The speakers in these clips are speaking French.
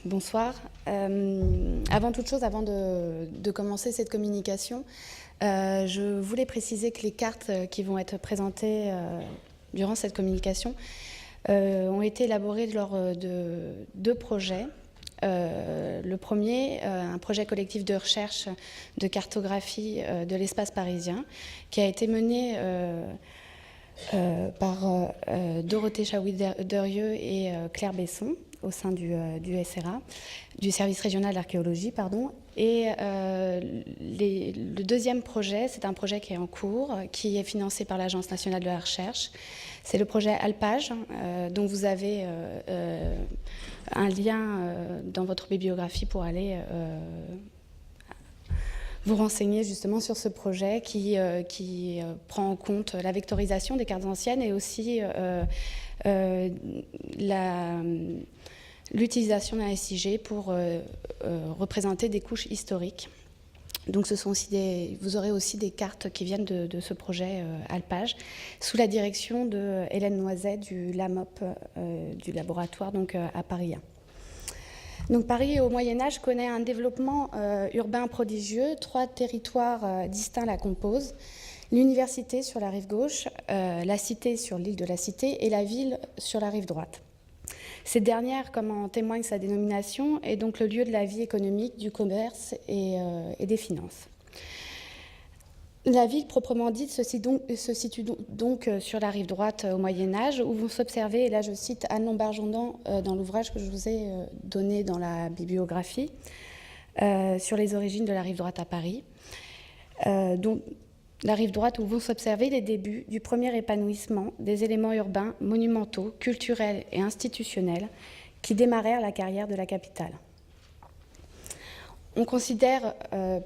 Bonsoir. Avant toute chose, avant de commencer cette communication, je voulais préciser que les cartes qui vont être présentées durant cette communication ont été élaborées lors de deux projets. Le premier, un projet collectif de recherche de cartographie de l'espace parisien, qui a été mené par Dorothée Chaoui-Derieux et Claire Besson au sein du SRA, du service régional d'archéologie, pardon. Et le deuxième projet, c'est un projet qui est en cours, qui est financé par l'Agence nationale de la recherche. C'est le projet Alpage, dont vous avez un lien dans votre bibliographie pour aller vous renseigner justement sur ce projet qui prend en compte la vectorisation des cartes anciennes et aussi l'utilisation d'un SIG pour représenter des couches historiques. Donc vous aurez aussi des cartes qui viennent de ce projet Alpage, sous la direction de Hélène Noiset du LAMOP, du laboratoire donc, à Paris 1. Donc Paris au Moyen-Âge connaît un développement urbain prodigieux. 3 territoires distincts la composent. L'université sur la rive gauche, la cité sur l'île de la Cité et la ville sur la rive droite. Cette dernière, comme en témoigne sa dénomination, est donc le lieu de la vie économique, du commerce et des finances. La ville proprement dite se situe donc sur la rive droite au Moyen-Âge, où vont s'observer, et là je cite Anne Lombard-Gendant dans l'ouvrage que je vous ai donné dans la bibliographie, sur les origines de la rive droite à Paris. Donc, la rive droite où vont s'observer les débuts du premier épanouissement des éléments urbains, monumentaux, culturels et institutionnels qui démarrèrent la carrière de la capitale. On considère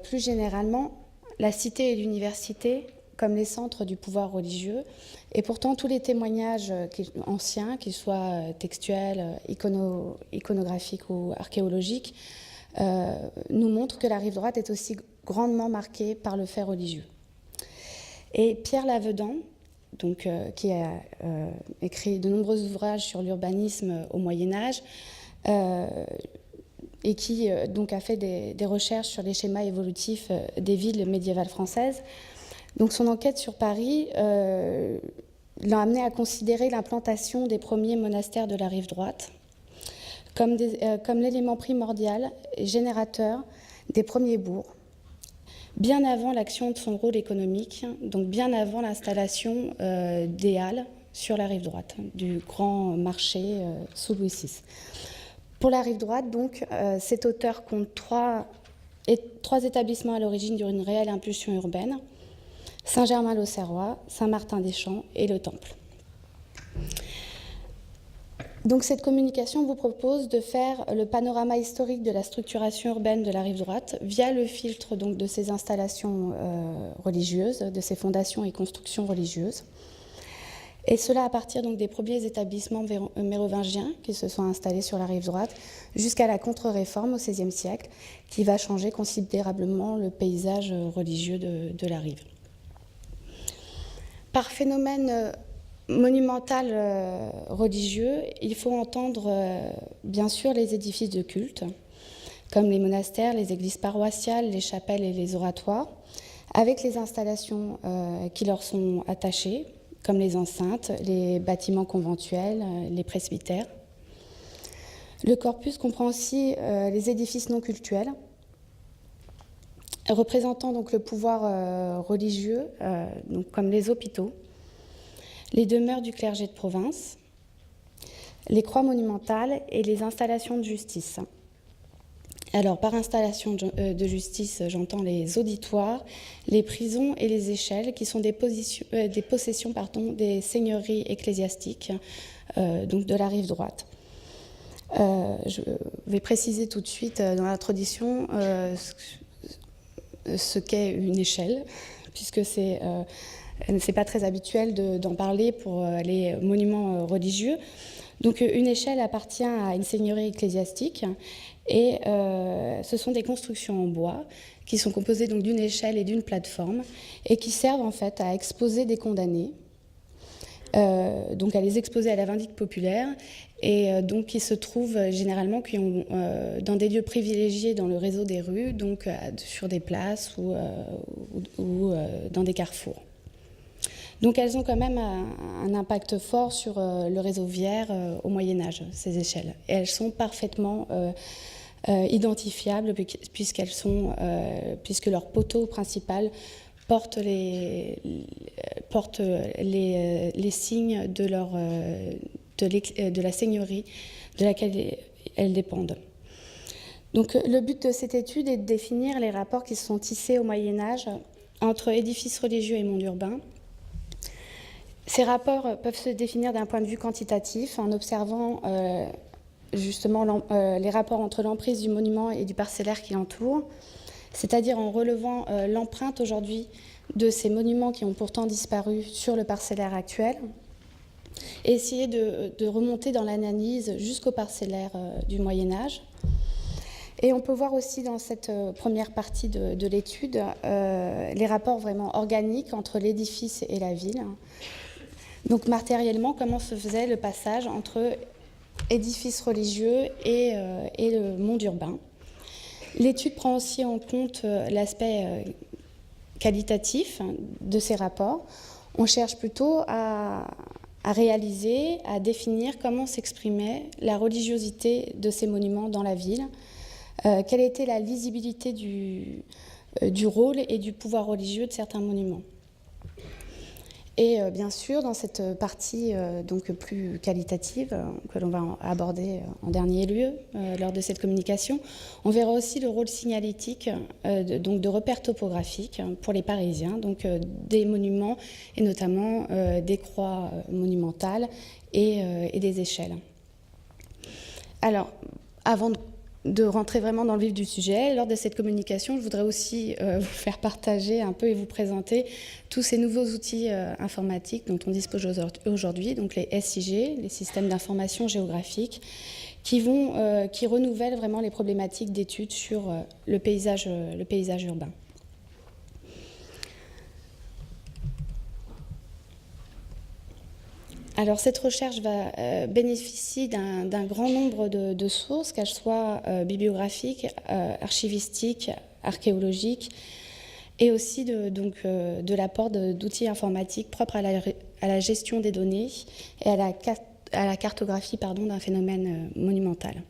plus généralement la cité et l'université comme les centres du pouvoir religieux, et pourtant tous les témoignages anciens, qu'ils soient textuels, iconographiques ou archéologiques, nous montrent que la rive droite est aussi grandement marquée par le fait religieux. Et Pierre Lavedan, donc, qui a écrit de nombreux ouvrages sur l'urbanisme au Moyen-Âge, et qui donc a fait des recherches sur les schémas évolutifs des villes médiévales françaises. Donc son enquête sur Paris l'a amené à considérer l'implantation des premiers monastères de la rive droite comme l'élément primordial et générateur des premiers bourgs, bien avant l'action de son rôle économique, donc bien avant l'installation des halles sur la rive droite, du grand marché sous Louis VI. Pour la rive droite, donc, cet auteur compte trois établissements à l'origine d'une réelle impulsion urbaine: Saint-Germain-l'Auxerrois, Saint-Martin-des-Champs et le Temple. Donc cette communication vous propose de faire le panorama historique de la structuration urbaine de la rive droite via le filtre donc, de ces installations religieuses, de ces fondations et constructions religieuses. Et cela à partir donc, des premiers établissements mérovingiens qui se sont installés sur la rive droite jusqu'à la contre-réforme au XVIe siècle, qui va changer considérablement le paysage religieux de la rive. Par phénomène monumental religieux, il faut entendre bien sûr les édifices de culte, comme les monastères, les églises paroissiales, les chapelles et les oratoires, avec les installations qui leur sont attachées, comme les enceintes, les bâtiments conventuels, les presbytères. Le corpus comprend aussi les édifices non cultuels, représentant donc le pouvoir religieux, donc comme les hôpitaux, les demeures du clergé de province, les croix monumentales et les installations de justice. Alors, par installation de justice, j'entends les auditoires, les prisons et les échelles, qui sont des possessions des seigneuries ecclésiastiques, donc de la rive droite. Je vais préciser tout de suite dans l'introduction ce qu'est une échelle, puisque c'est pas très habituel d'en parler pour les monuments religieux. Donc, une échelle appartient à une seigneurie ecclésiastique. Et ce sont des constructions en bois qui sont composées donc d'une échelle et d'une plateforme et qui servent en fait à exposer des condamnés, donc à les exposer à la vindicte populaire et donc qui se trouvent généralement dans des lieux privilégiés dans le réseau des rues, donc sur des places ou dans des carrefours. Donc elles ont quand même un impact fort sur le réseau viaire au Moyen-Âge, ces échelles. Et elles sont parfaitement identifiables puisque leur poteau principal porte les signes de la seigneurie de laquelle elles dépendent. Donc le but de cette étude est de définir les rapports qui se sont tissés au Moyen-Âge entre édifices religieux et monde urbain. Ces rapports peuvent se définir d'un point de vue quantitatif en observant justement les rapports entre l'emprise du monument et du parcellaire qui l'entoure, c'est-à-dire en relevant l'empreinte aujourd'hui de ces monuments qui ont pourtant disparu sur le parcellaire actuel, et essayer de remonter dans l'analyse jusqu'au parcellaire du Moyen-Âge. Et on peut voir aussi dans cette première partie de l'étude les rapports vraiment organiques entre l'édifice et la ville. Donc matériellement, comment se faisait le passage entre édifices religieux et le monde urbain. L'étude prend aussi en compte l'aspect qualitatif de ces rapports. On cherche plutôt à réaliser, à définir comment s'exprimait la religiosité de ces monuments dans la ville, quelle était la lisibilité du rôle et du pouvoir religieux de certains monuments. Et bien sûr, dans cette partie donc plus qualitative que l'on va aborder en dernier lieu lors de cette communication, on verra aussi le rôle signalétique donc de repères topographiques pour les Parisiens, donc des monuments et notamment des croix monumentales et des échelles. Alors, avant de rentrer vraiment dans le vif du sujet, lors de cette communication, je voudrais aussi vous faire partager un peu et vous présenter tous ces nouveaux outils informatiques dont on dispose aujourd'hui, donc les SIG, les systèmes d'information géographique, qui renouvellent vraiment les problématiques d'études sur le paysage urbain. Alors cette recherche bénéficie d'un grand nombre de sources, qu'elles soient bibliographiques, archivistiques, archéologiques, et aussi de l'apport d'outils informatiques propres à la gestion des données et à la cartographie d'un phénomène monumental.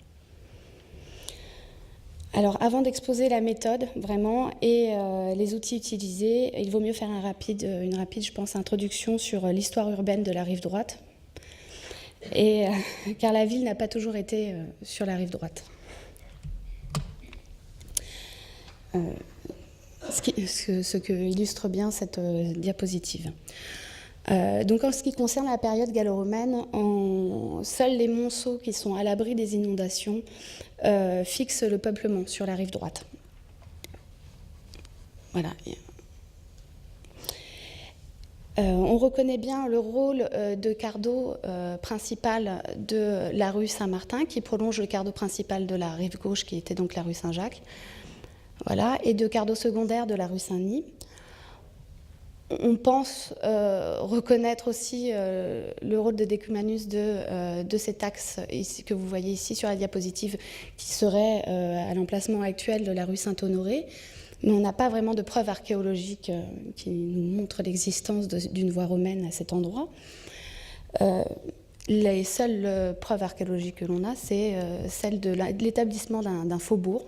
Alors, avant d'exposer la méthode, vraiment, et les outils utilisés, il vaut mieux faire une rapide, je pense, introduction sur l'histoire urbaine de la rive droite, car la ville n'a pas toujours été sur la rive droite. Ce que illustre bien cette diapositive. Donc en ce qui concerne la période gallo-romaine, seuls les monceaux qui sont à l'abri des inondations fixent le peuplement sur la rive droite. Voilà. On reconnaît bien le rôle de cardo principal de la rue Saint-Martin, qui prolonge le cardo principal de la rive gauche, qui était donc la rue Saint-Jacques, voilà, et de cardo secondaire de la rue Saint-Denis. On pense reconnaître aussi le rôle de Decumanus de cet axe ici, que vous voyez ici sur la diapositive, qui serait à l'emplacement actuel de la rue Saint-Honoré. Mais on n'a pas vraiment de preuves archéologiques qui nous montrent l'existence d'une voie romaine à cet endroit. Les seules preuves archéologiques que l'on a, c'est celle de l'établissement d'un faubourg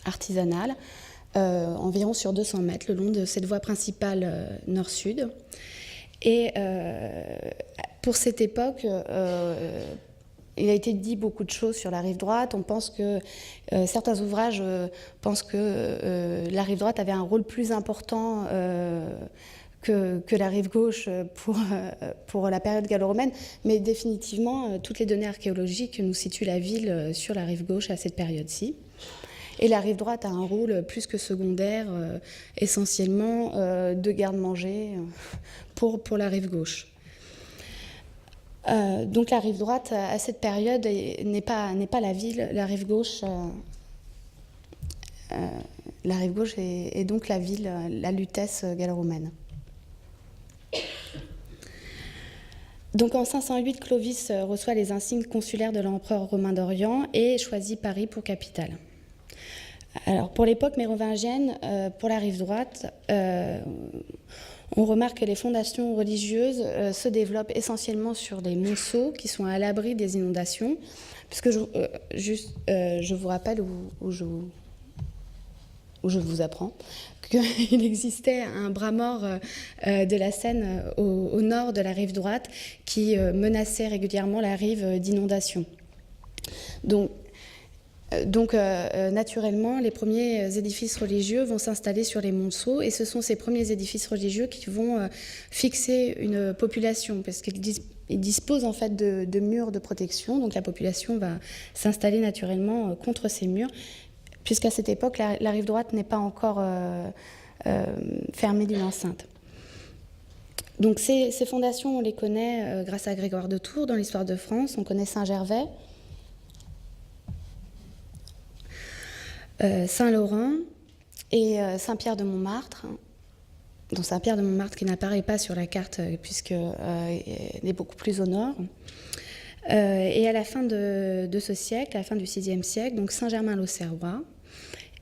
artisanal, environ sur 200 mètres, le long de cette voie principale nord-sud. Et pour cette époque, il a été dit beaucoup de choses sur la rive droite. On pense que certains ouvrages pensent que la rive droite avait un rôle plus important que la rive gauche pour la période gallo-romaine, mais définitivement, toutes les données archéologiques nous situent la ville sur la rive gauche à cette période-ci. Et la rive droite a un rôle plus que secondaire, essentiellement de garde-manger pour la rive gauche. Donc la rive droite, à cette période, n'est pas la ville. La rive gauche est donc la ville, la Lutèce gallo-romaine. Donc en 508, Clovis reçoit les insignes consulaires de l'empereur romain d'Orient et choisit Paris pour capitale. Alors pour l'époque mérovingienne, pour la rive droite, on remarque que les fondations religieuses se développent essentiellement sur les monceaux qui sont à l'abri des inondations, puisque je vous rappelle où je vous apprends qu'il existait un bras mort de la Seine au nord de la rive droite qui menaçait régulièrement la rive d'inondation. Donc, naturellement, les premiers édifices religieux vont s'installer sur les monceaux et ce sont ces premiers édifices religieux qui vont fixer une population parce qu'ils disposent en fait de murs de protection. Donc la population va s'installer naturellement contre ces murs puisqu'à cette époque, la rive droite n'est pas encore fermée d'une enceinte. Donc ces fondations, on les connaît grâce à Grégoire de Tours dans l'histoire de France. On connaît Saint-Gervais, Saint-Laurent et Saint-Pierre-de-Montmartre. Donc Saint-Pierre-de-Montmartre qui n'apparaît pas sur la carte puisqu'elle est beaucoup plus au nord. Et à la fin de ce siècle, à la fin du VIe siècle, donc Saint-Germain-l'Auxerrois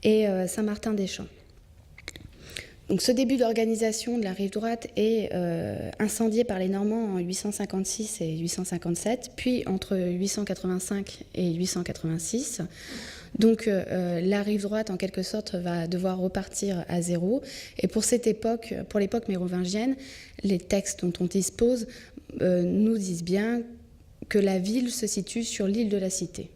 et Saint-Martin-des-Champs. Donc ce début d'organisation de la rive droite est incendié par les Normands en 856 et 857, puis entre 885 et 886. Donc la rive droite, en quelque sorte, va devoir repartir à zéro. Et pour cette époque, pour l'époque mérovingienne, les textes dont on dispose nous disent bien que la ville se situe sur l'île de la Cité.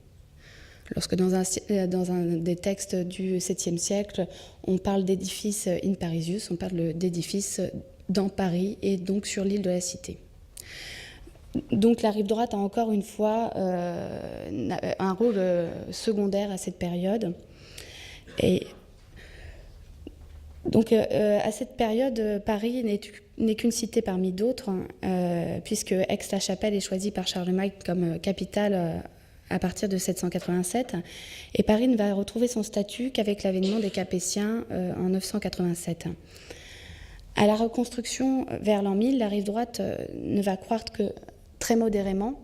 Lorsque dans un des textes du 7e siècle, on parle d'édifice in Parisius, on parle d'édifice dans Paris et donc sur l'île de la Cité. Donc la rive droite a encore une fois un rôle secondaire à cette période. Et donc à cette période, Paris n'est qu'une cité parmi d'autres, puisque Aix-la-Chapelle est choisie par Charlemagne comme capitale à partir de 787, et Paris ne va retrouver son statut qu'avec l'avènement des Capétiens en 987. À la reconstruction vers l'an 1000, la rive droite ne va croître que très modérément.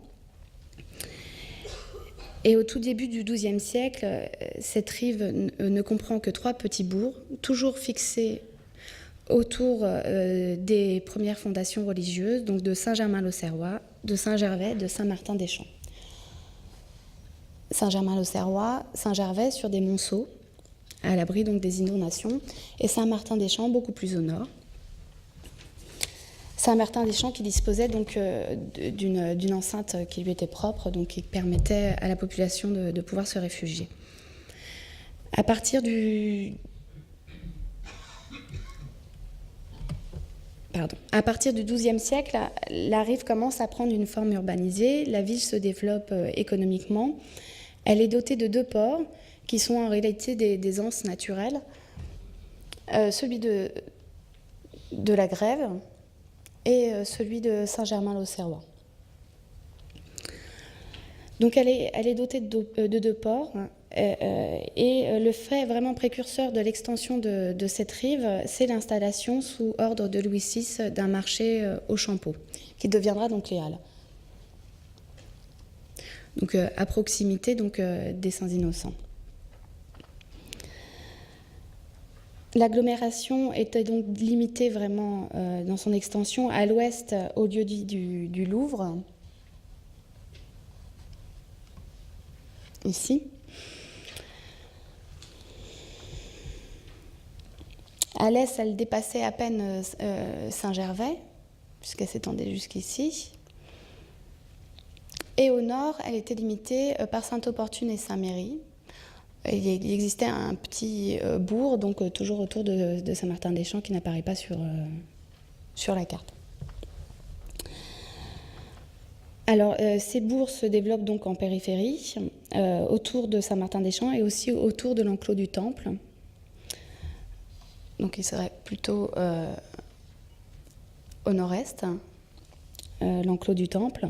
Et au tout début du XIIe siècle, cette rive ne comprend que 3 petits bourgs, toujours fixés autour des premières fondations religieuses, donc de Saint-Germain-l'Auxerrois, de Saint-Gervais, de Saint-Martin-des-Champs. Saint-Germain-l'Auxerrois, Saint-Gervais sur des monceaux, à l'abri donc des inondations, et Saint-Martin-des-Champs beaucoup plus au nord. Saint-Martin-des-Champs qui disposait donc d'une enceinte qui lui était propre, donc qui permettait à la population de pouvoir se réfugier. À partir du XIIe siècle, la rive commence à prendre une forme urbanisée, la ville se développe économiquement. Elle est dotée de 2 ports qui sont en réalité des anses naturelles, celui de la Grève et celui de Saint-Germain-l'Auxerrois. Donc elle est dotée de 2 ports et le fait vraiment précurseur de l'extension de cette rive, c'est l'installation sous ordre de Louis VI d'un marché au Champeau, qui deviendra donc les Halles. Donc à proximité donc, des Saints-Innocents. L'agglomération était donc limitée vraiment dans son extension à l'ouest au lieu-dit du Louvre, ici. À l'est, elle dépassait à peine Saint-Gervais, puisqu'elle s'étendait jusqu'ici. Et au nord, elle était limitée par Sainte-Opportune et Saint-Méry. Il existait un petit bourg, donc toujours autour de Saint-Martin-des-Champs, qui n'apparaît pas sur la carte. Alors, ces bourgs se développent donc en périphérie, autour de Saint-Martin-des-Champs et aussi autour de l'enclos du Temple. Donc, il serait plutôt au nord-est, l'enclos du Temple.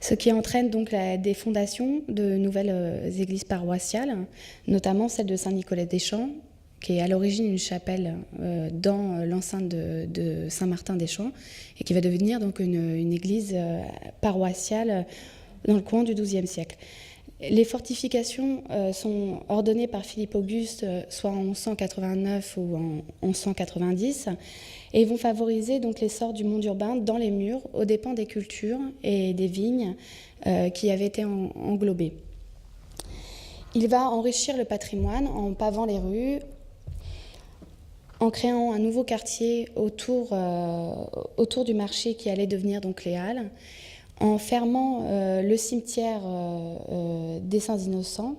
Ce qui entraîne donc des fondations de nouvelles églises paroissiales, notamment celle de Saint-Nicolas-des-Champs, qui est à l'origine une chapelle dans l'enceinte de Saint-Martin-des-Champs et qui va devenir donc une église paroissiale dans le courant du XIIe siècle. Les fortifications sont ordonnées par Philippe Auguste soit en 1189 ou en 1190 et vont favoriser donc l'essor du monde urbain dans les murs aux dépens des cultures et des vignes qui avaient été englobées. Il va enrichir le patrimoine en pavant les rues, en créant un nouveau quartier autour du marché qui allait devenir donc les Halles, en fermant le cimetière des Saints-Innocents,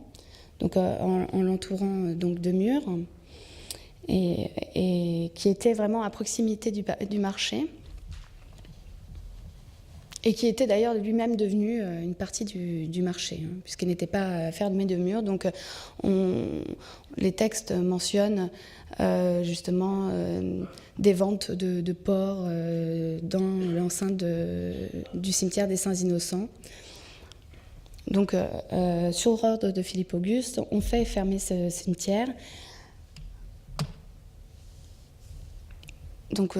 donc en l'entourant donc de murs, et qui était vraiment à proximité du marché, et qui était d'ailleurs lui-même devenu une partie du marché, puisqu'il n'était pas fermé de murs. Donc les textes mentionnent justement des ventes de porcs dans l'enceinte du cimetière des Saints-Innocents. Donc sur ordre de Philippe Auguste, on fait fermer ce cimetière. Donc,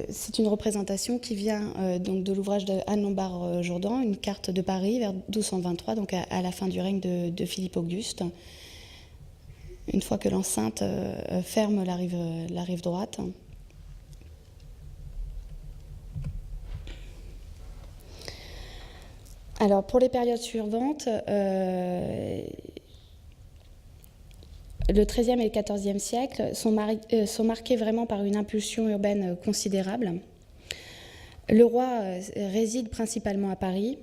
c'est une représentation qui vient donc de l'ouvrage de Anne Lombard-Jourdan, une carte de Paris vers 1223, donc à la fin du règne de Philippe Auguste, une fois que l'enceinte ferme la rive droite. Alors, pour les périodes suivantes, le XIIIe et le XIVe siècle sont marqués vraiment par une impulsion urbaine considérable. Le roi réside principalement à Paris.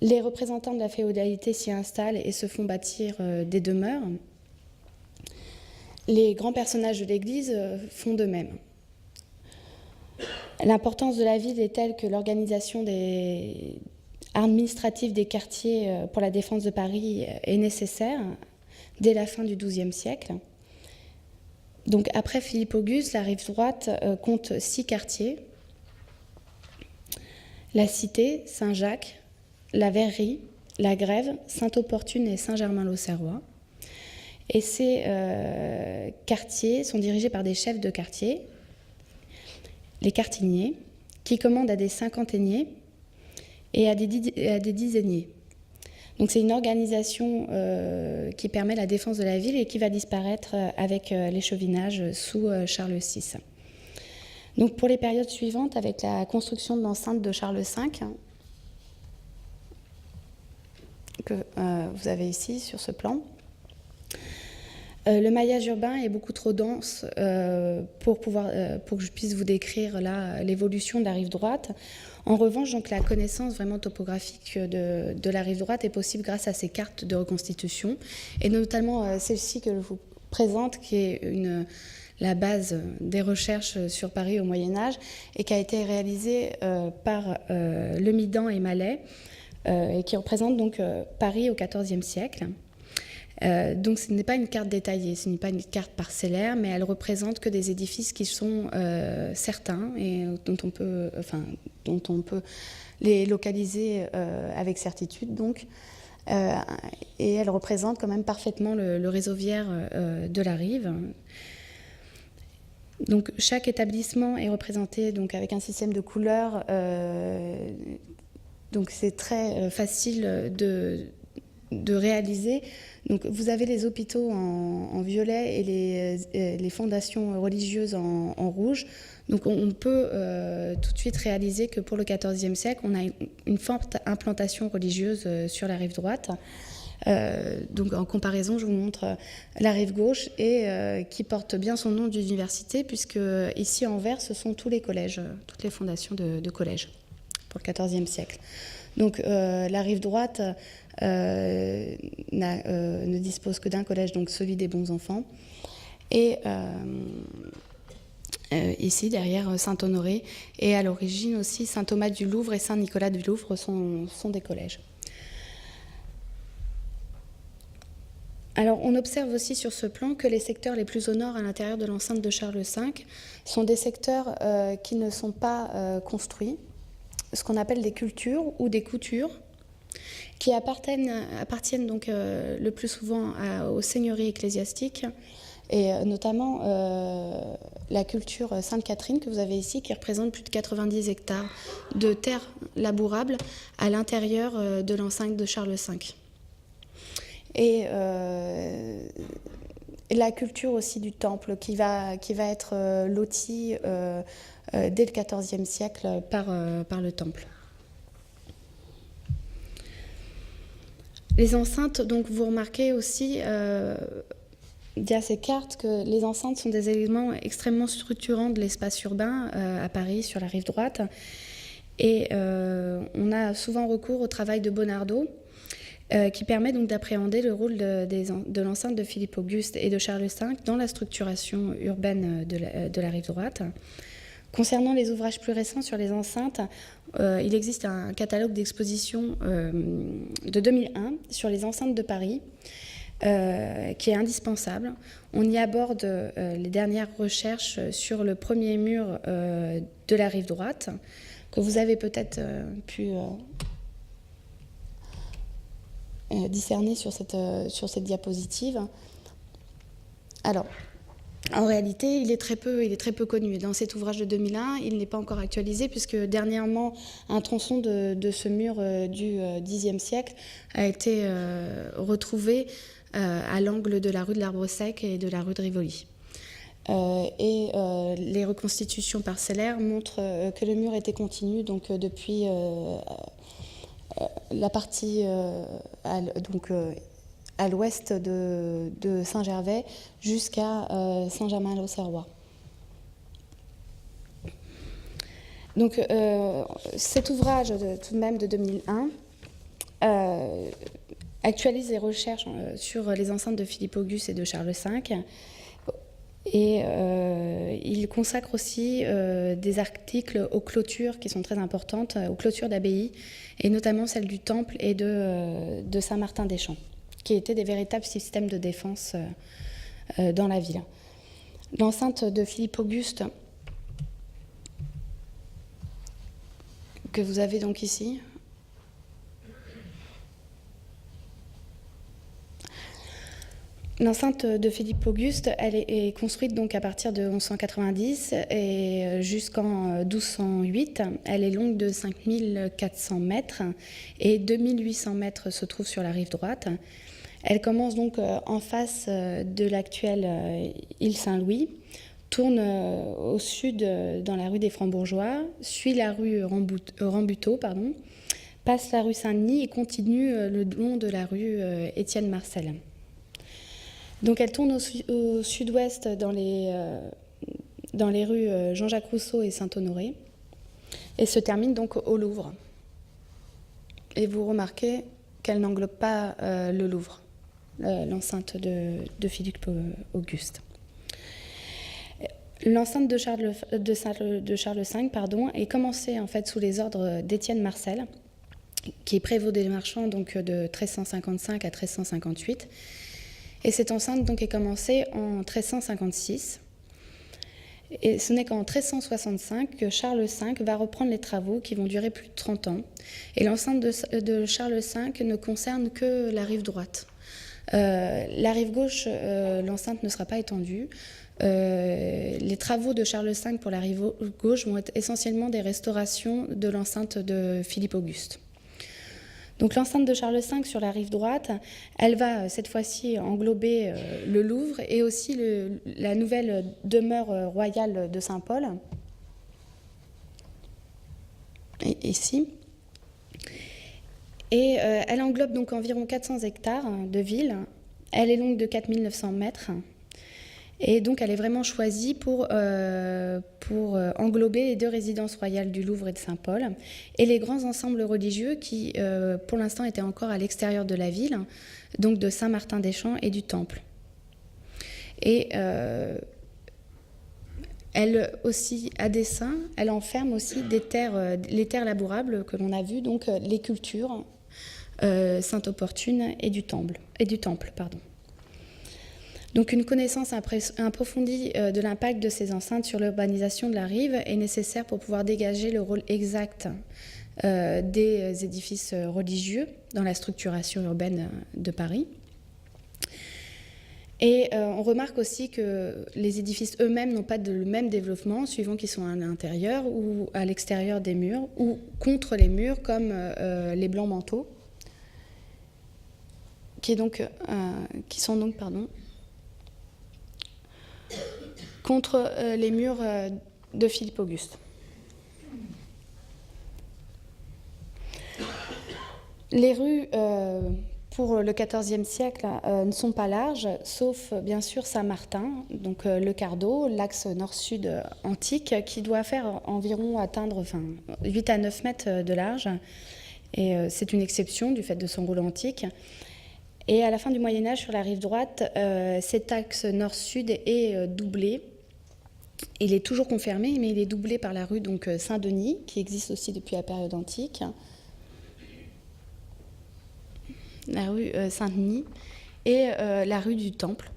Les représentants de la féodalité s'y installent et se font bâtir des demeures. Les grands personnages de l'Église font de même. L'importance de la ville est telle que l'organisation administrative des quartiers pour la défense de Paris est nécessaire dès la fin du XIIe siècle. Donc après Philippe Auguste, la rive droite compte 6 quartiers. La Cité, Saint-Jacques, la Verrerie, la Grève, Sainte-Opportune et Saint-Germain-l'Auxerrois. Et ces quartiers sont dirigés par des chefs de quartier, les quartiniers, qui commandent à des cinquantainiers et à des dizainiers. Donc c'est une organisation qui permet la défense de la ville et qui va disparaître avec l'échevinage sous Charles VI. Donc pour les périodes suivantes, avec la construction de l'enceinte de Charles V, que vous avez ici sur ce plan, le maillage urbain est beaucoup trop dense pour que je puisse vous décrire là l'évolution de la rive droite. En revanche, donc, la connaissance vraiment topographique de la rive droite est possible grâce à ces cartes de reconstitution, et notamment celle-ci que je vous présente, qui est la base des recherches sur Paris au Moyen-Âge, et qui a été réalisée par Lemidan et Mallet, et qui représente donc Paris au XIVe siècle. Donc ce n'est pas une carte détaillée, ce n'est pas une carte parcellaire, mais elle représente que des édifices qui sont certains et dont on peut les localiser avec certitude. Donc, et elle représente quand même parfaitement le réseauvière de la rive. Donc chaque établissement est représenté donc avec un système de couleurs. Donc c'est très facile de réaliser. Donc, vous avez les hôpitaux en violet et les fondations religieuses en rouge. Donc on peut tout de suite réaliser que pour le XIVe siècle, on a une forte implantation religieuse sur la rive droite. Donc en comparaison, je vous montre la rive gauche et qui porte bien son nom d'université, puisque ici en vert, ce sont tous les collèges, toutes les fondations de collèges pour le XIVe siècle. Donc la rive droite ne dispose que d'un collège, donc celui des bons enfants. Et ici, derrière Saint-Honoré, et à l'origine aussi Saint-Thomas du Louvre et Saint-Nicolas du Louvre sont des collèges. Alors, on observe aussi sur ce plan que les secteurs les plus au nord à l'intérieur de l'enceinte de Charles V sont des secteurs qui ne sont pas construits, ce qu'on appelle des cultures ou des coutures, qui appartiennent donc le plus souvent aux seigneuries ecclésiastiques et notamment la culture Sainte-Catherine que vous avez ici, qui représente plus de 90 hectares de terres labourables à l'intérieur de l'enceinte de Charles V. Et la culture aussi du temple qui va être lotie dès le XIVe siècle par le temple. Les enceintes, donc vous remarquez aussi via ces cartes que les enceintes sont des éléments extrêmement structurants de l'espace urbain à Paris, sur la rive droite. Et on a souvent recours au travail de Bonardo, qui permet donc d'appréhender le rôle de l'enceinte de Philippe Auguste et de Charles V dans la structuration urbaine de la rive droite. Concernant les ouvrages plus récents sur les enceintes, il existe un catalogue d'exposition de 2001 sur les enceintes de Paris, qui est indispensable. On y aborde les dernières recherches sur le premier mur de la rive droite, que vous avez peut-être pu discerner sur cette diapositive. Alors, en réalité, il est très peu connu. Et dans cet ouvrage de 2001, il n'est pas encore actualisé, puisque dernièrement, un tronçon de ce mur du Xe siècle a été retrouvé à l'angle de la rue de l'Arbre-Sec et de la rue de Rivoli. Les reconstitutions parcellaires montrent que le mur était continu donc, depuis la partie à l'ouest de Saint-Gervais jusqu'à Saint-Germain-l'Auxerrois. Donc cet ouvrage tout de même de 2001 actualise les recherches sur les enceintes de Philippe Auguste et de Charles V. Et il consacre aussi des articles aux clôtures qui sont très importantes, aux clôtures d'abbayes, et notamment celles du Temple et de Saint-Martin-des-Champs, qui étaient des véritables systèmes de défense dans la ville. L'enceinte de Philippe Auguste, que vous avez donc ici, l'enceinte de Philippe Auguste, elle est construite donc à partir de 1190 et jusqu'en 1208. Elle est longue de 5400 mètres et 2800 mètres se trouvent sur la rive droite. Elle commence donc en face de l'actuelle île Saint-Louis, tourne au sud dans la rue des Francs-Bourgeois, suit la rue Rambuteau, passe la rue Saint-Denis et continue le long de la rue Étienne Marcel. Donc elle tourne au sud-ouest dans les rues Jean-Jacques Rousseau et Saint-Honoré et se termine donc au Louvre. Et vous remarquez qu'elle n'englobe pas le Louvre, l'enceinte de Philippe Auguste. L'enceinte de Charles V est commencée en fait sous les ordres d'Étienne Marcel, qui est prévôt des marchands donc de 1355 à 1358. Et cette enceinte donc est commencée en 1356. Et ce n'est qu'en 1365 que Charles V va reprendre les travaux qui vont durer plus de 30 ans. Et l'enceinte de Charles V ne concerne que la rive droite. La rive gauche, l'enceinte ne sera pas étendue. Les travaux de Charles V pour la rive gauche vont être essentiellement des restaurations de l'enceinte de Philippe Auguste. Donc l'enceinte de Charles V sur la rive droite, elle va cette fois-ci englober le Louvre et aussi la nouvelle demeure royale de Saint-Paul, ici. Et elle englobe donc environ 400 hectares de ville. Elle est longue de 4900 mètres. Et donc, elle est vraiment choisie pour englober les deux résidences royales du Louvre et de Saint-Paul et les grands ensembles religieux qui, pour l'instant, étaient encore à l'extérieur de la ville, donc de Saint-Martin-des-Champs et du Temple. Et elle aussi, à dessein, elle enferme aussi les terres labourables que l'on a vues, donc les cultures Sainte-Opportune et du Temple. Donc une connaissance approfondie de l'impact de ces enceintes sur l'urbanisation de la rive est nécessaire pour pouvoir dégager le rôle exact des édifices religieux dans la structuration urbaine de Paris. Et on remarque aussi que les édifices eux-mêmes n'ont pas le même développement suivant qu'ils sont à l'intérieur ou à l'extérieur des murs ou contre les murs comme les blancs manteaux qui sont donc contre les murs de Philippe Auguste. Les rues pour le XIVe siècle ne sont pas larges, sauf bien sûr Saint-Martin, donc le Cardo, l'axe nord-sud antique, qui doit faire environ atteindre 8 à 9 mètres de large. Et c'est une exception du fait de son rôle antique. Et à la fin du Moyen-Âge, sur la rive droite, cet axe nord-sud est doublé. Il est toujours confirmé, mais il est doublé par la rue donc, Saint-Denis, qui existe aussi depuis la période antique. La rue Saint-Denis et la rue du Temple.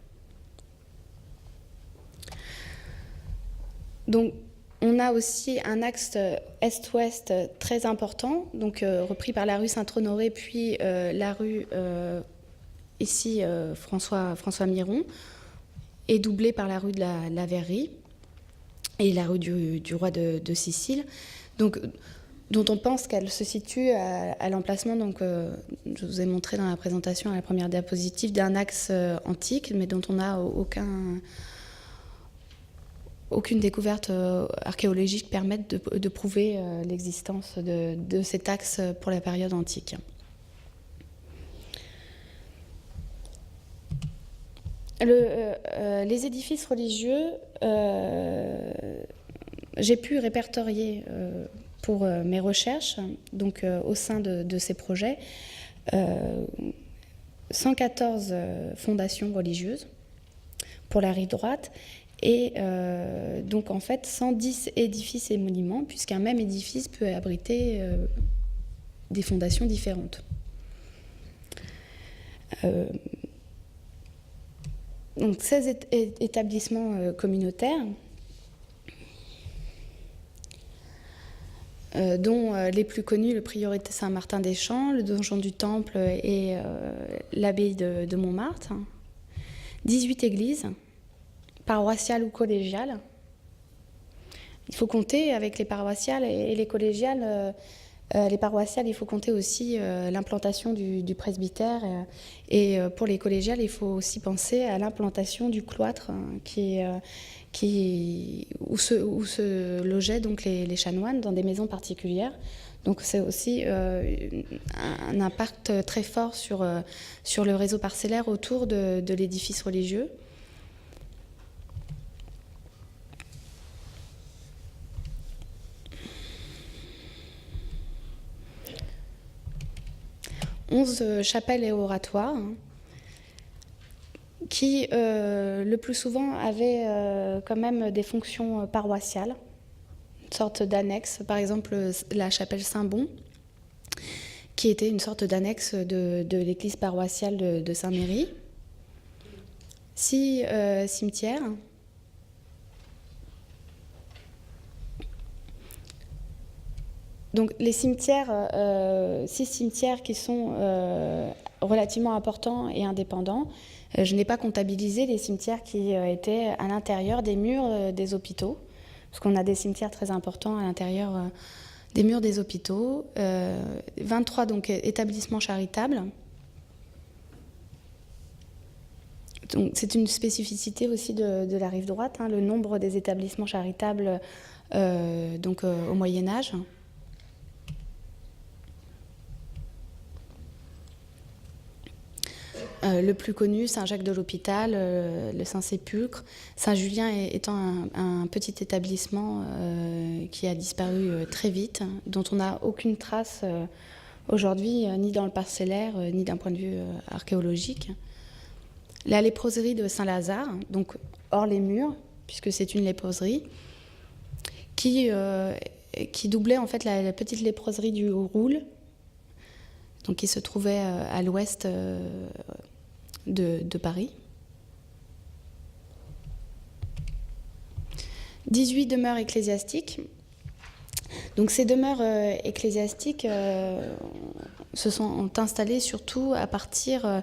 Donc, on a aussi un axe est-ouest très important, donc repris par la rue Saint-Honoré, puis la rue ici François Miron, et doublé par la rue de la Verrerie et la rue du Roi de Sicile. Donc, dont on pense qu'elle se situe à l'emplacement, donc je vous ai montré dans la présentation à la première diapositive, d'un axe antique, mais dont on n'a aucune découverte archéologique permette de prouver l'existence de cet axe pour la période antique. Les édifices religieux, j'ai pu répertorier pour mes recherches, donc au sein de ces projets, 114 fondations religieuses pour la rive droite et donc en fait 110 édifices et monuments, puisqu'un même édifice peut abriter des fondations différentes. Donc 16 établissements communautaires, dont les plus connus, le prieuré Saint-Martin-des-Champs, le donjon du Temple et l'abbaye de Montmartre. 18 églises, paroissiales ou collégiales. Il faut compter avec les paroissiales et les collégiales. Les paroissiales, il faut compter aussi l'implantation du presbytère. Et pour les collégiales, il faut aussi penser à l'implantation du cloître où se logeaient donc les chanoines dans des maisons particulières. Donc c'est aussi un impact très fort sur le réseau parcellaire autour de l'édifice religieux. « 11 chapelles et oratoires qui, le plus souvent, avaient quand même des fonctions paroissiales, une sorte d'annexe. Par exemple, la chapelle Saint-Bon, qui était une sorte d'annexe de l'église paroissiale de Saint-Méry. 6 cimetières. Donc les cimetières, 6 cimetières qui sont relativement importants et indépendants. Je n'ai pas comptabilisé les cimetières qui étaient à l'intérieur des murs des hôpitaux, parce qu'on a des cimetières très importants à l'intérieur des murs des hôpitaux. 23 donc, établissements charitables. Donc, c'est une spécificité aussi de la rive droite, hein, le nombre des établissements charitables au Moyen-Âge. Le plus connu, Saint-Jacques de l'Hôpital, le Saint-Sépulcre. Saint-Julien étant un petit établissement qui a disparu très vite, dont on n'a aucune trace aujourd'hui, ni dans le parcellaire, ni d'un point de vue archéologique. La léproserie de Saint-Lazare, donc hors les murs, puisque c'est une léproserie, qui doublait en fait la petite léproserie du Roule, donc qui se trouvait à l'ouest de Paris. 18 demeures ecclésiastiques. Donc ces demeures ecclésiastiques se sont installées surtout à partir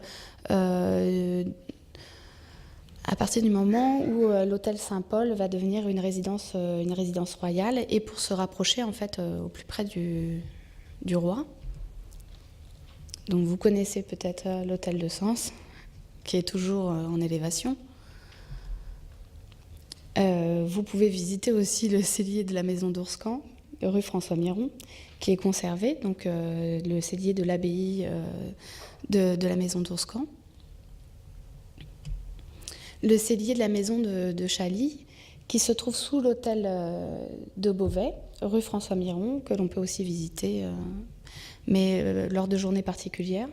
à partir du moment où l'hôtel Saint-Paul va devenir une résidence royale, et pour se rapprocher en fait au plus près du roi. Donc vous connaissez peut-être l'hôtel de Sens, qui est toujours en élévation. Vous pouvez visiter aussi le cellier de la maison d'Ourscan, rue François Miron, qui est conservé, donc le cellier de l'abbaye de la maison d'Ourscan. Le cellier de la maison de Chaly, qui se trouve sous l'hôtel de Beauvais, rue François Miron, que l'on peut aussi visiter, mais lors de journées particulières.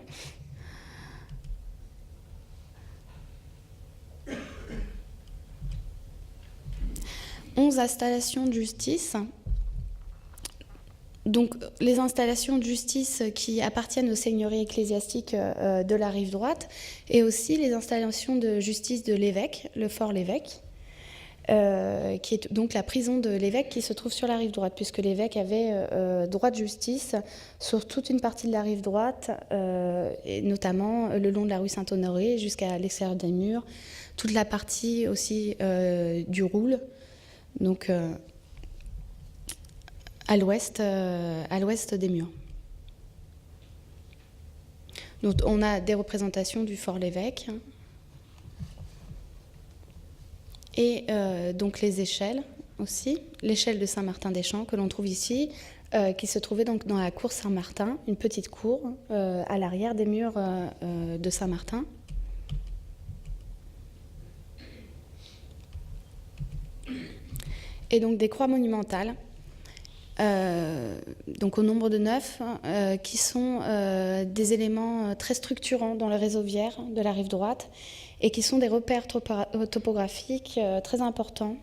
« 11 installations de justice ». Donc, les installations de justice qui appartiennent aux seigneuries ecclésiastiques de la rive droite, et aussi les installations de justice de l'évêque, le fort l'évêque, qui est donc la prison de l'évêque qui se trouve sur la rive droite, puisque l'évêque avait droit de justice sur toute une partie de la rive droite, et notamment le long de la rue Saint-Honoré jusqu'à l'extérieur des murs, toute la partie aussi du Roule, donc à l'ouest des murs. Donc on a des représentations du fort l'évêque et donc les échelles aussi, l'échelle de Saint-Martin-des-Champs que l'on trouve ici, qui se trouvait donc dans la cour Saint-Martin, une petite cour à l'arrière des murs de Saint-Martin. Et donc des croix monumentales, donc au nombre de 9, qui sont des éléments très structurants dans le réseau viaire de la rive droite et qui sont des repères topographiques très importants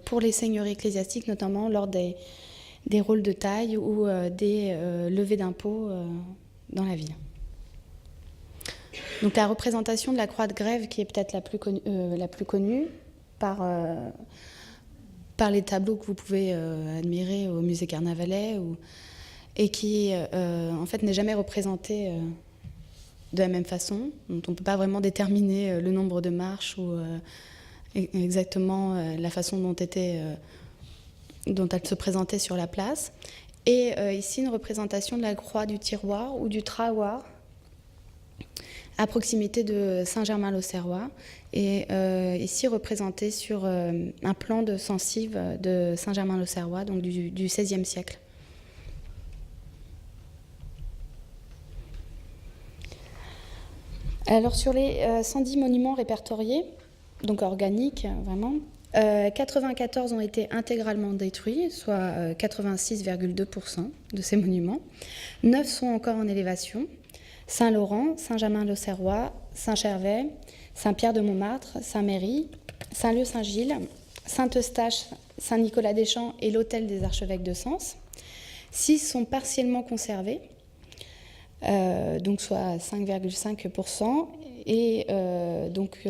pour les seigneuries ecclésiastiques, notamment lors des rôles de taille ou des levées d'impôts dans la ville. Donc la représentation de la croix de Grève, qui est peut-être la plus connue par les tableaux que vous pouvez admirer au musée Carnavalet, et qui en fait n'est jamais représentée de la même façon, dont on ne peut pas vraiment déterminer le nombre de marches ou exactement la façon dont elle se présentait sur la place. Et ici, une représentation de la croix du tiroir ou du trahoir à proximité de Saint-Germain-l'Auxerrois, et ici représentée sur un plan de censive de Saint-Germain-l'Auxerrois, donc du XVIe siècle. Alors sur les 110 monuments répertoriés, donc organiques vraiment, 94 ont été intégralement détruits, soit 86,2% de ces monuments. 9 sont encore en élévation. Saint-Laurent, Saint-Germain-l'Auxerrois, Saint-Gervais, Saint-Pierre-de-Montmartre, Saint-Méry, Saint-Leu-Saint-Gilles, Saint-Eustache, Saint-Nicolas-des-Champs et l'hôtel des archevêques de Sens. 6 sont partiellement conservés, donc soit 5,5%, et donc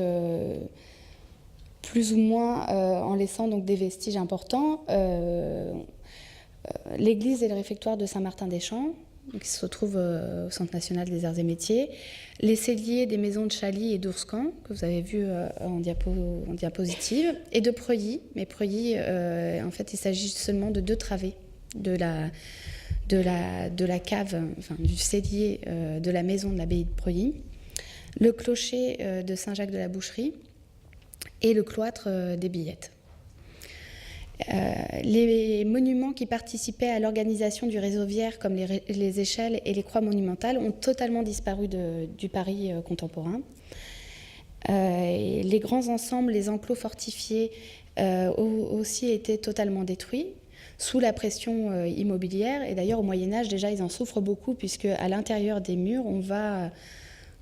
plus ou moins en laissant donc des vestiges importants. L'église et le réfectoire de Saint-Martin-des-Champs, qui se trouve au Centre national des arts et métiers, les celliers des maisons de Chaly et d'Ourscan, que vous avez vu en diapositive, et de Preuilly. Mais Preuilly, en fait, il s'agit seulement de 2 travées de la cave, enfin, du cellier de la maison de l'abbaye de Preuilly, le clocher de Saint-Jacques de la Boucherie et le cloître des Billettes. Les monuments qui participaient à l'organisation du réseau viaire, comme les échelles et les croix monumentales, ont totalement disparu du Paris contemporain. Et les grands ensembles, les enclos fortifiés, ont aussi été totalement détruits sous la pression immobilière. Et d'ailleurs, au Moyen-Âge, déjà, ils en souffrent beaucoup, puisque à l'intérieur des murs, on va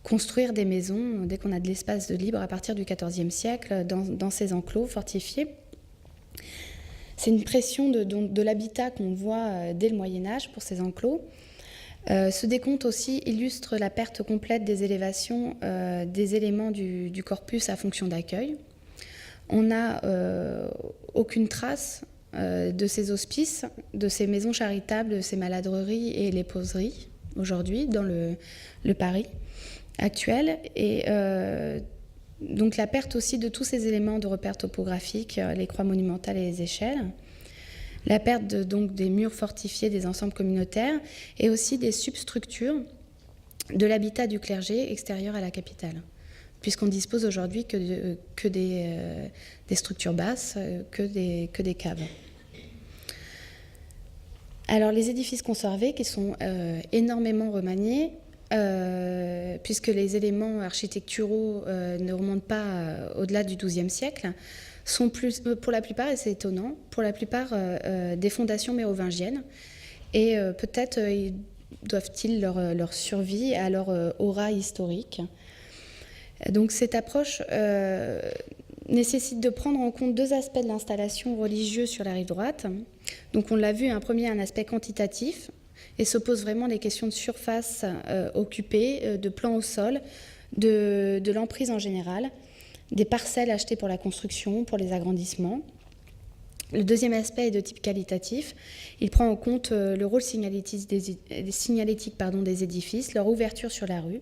construire des maisons dès qu'on a de l'espace de libre à partir du XIVe siècle dans ces enclos fortifiés. C'est une pression de l'habitat qu'on voit dès le Moyen-Âge pour ces enclos. Ce décompte aussi illustre la perte complète des élévations des éléments du corpus à fonction d'accueil. On n'a aucune trace de ces hospices, de ces maisons charitables, de ces maladreries et les poseries aujourd'hui dans le Paris actuel. Et Donc la perte aussi de tous ces éléments de repère topographique, les croix monumentales et les échelles, la perte donc des murs fortifiés des ensembles communautaires et aussi des substructures de l'habitat du clergé extérieur à la capitale, puisqu'on dispose aujourd'hui que des structures basses, que des caves. Alors les édifices conservés qui sont énormément remaniés, puisque les éléments architecturaux ne remontent pas au-delà du XIIe siècle, sont pour la plupart, et c'est étonnant, pour la plupart des fondations mérovingiennes. Et peut-être doivent-ils leur survie à leur aura historique. Donc cette approche nécessite de prendre en compte deux aspects de l'installation religieuse sur la rive droite. Donc on l'a vu, un premier, un aspect quantitatif, et se pose vraiment des questions de surface occupée, de plan au sol, de l'emprise en général, des parcelles achetées pour la construction, pour les agrandissements. Le deuxième aspect est de type qualitatif. Il prend en compte le rôle signalétique des édifices, leur ouverture sur la rue,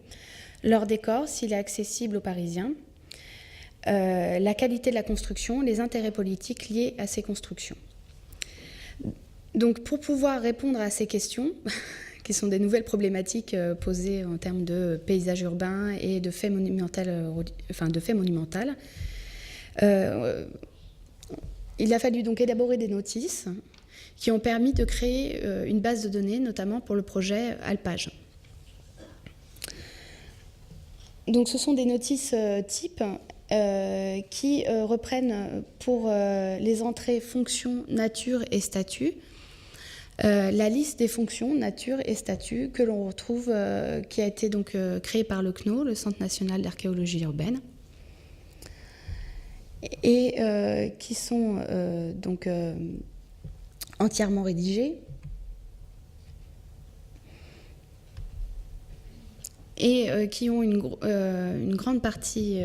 leur décor, s'il est accessible aux Parisiens, la qualité de la construction, les intérêts politiques liés à ces constructions. Donc pour pouvoir répondre à ces questions, qui sont des nouvelles problématiques posées en termes de paysage urbain et de faits monumental, il a fallu donc élaborer des notices qui ont permis de créer une base de données, notamment pour le projet Alpage. Donc ce sont des notices types qui reprennent pour les entrées fonctions, nature et statut la liste des fonctions, nature et statut que l'on retrouve, qui a été donc créée par le CNO, le Centre national d'archéologie urbaine, et qui sont donc entièrement rédigées et qui ont une grande partie,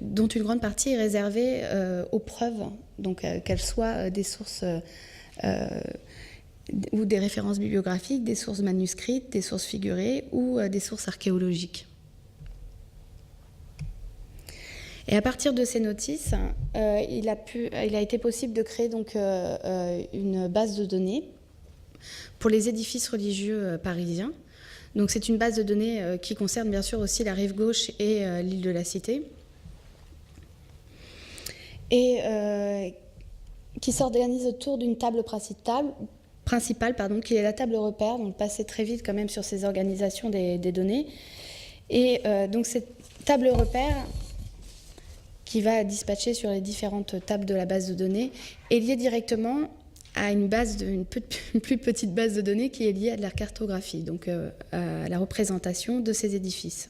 dont une grande partie est réservée aux preuves, donc qu'elles soient des sources ou des références bibliographiques, des sources manuscrites, des sources figurées ou des sources archéologiques. Et à partir de ces notices, il a été possible de créer donc une base de données pour les édifices religieux parisiens. Donc c'est une base de données qui concerne bien sûr aussi la rive gauche et l'île de la Cité, et qui s'organise autour d'une table principale, qui est la table repère. Donc passer très vite quand même sur ces organisations des données. Et donc cette table repère, qui va dispatcher sur les différentes tables de la base de données, est liée directement à une plus petite base de données qui est liée à de la cartographie, donc à la représentation de ces édifices.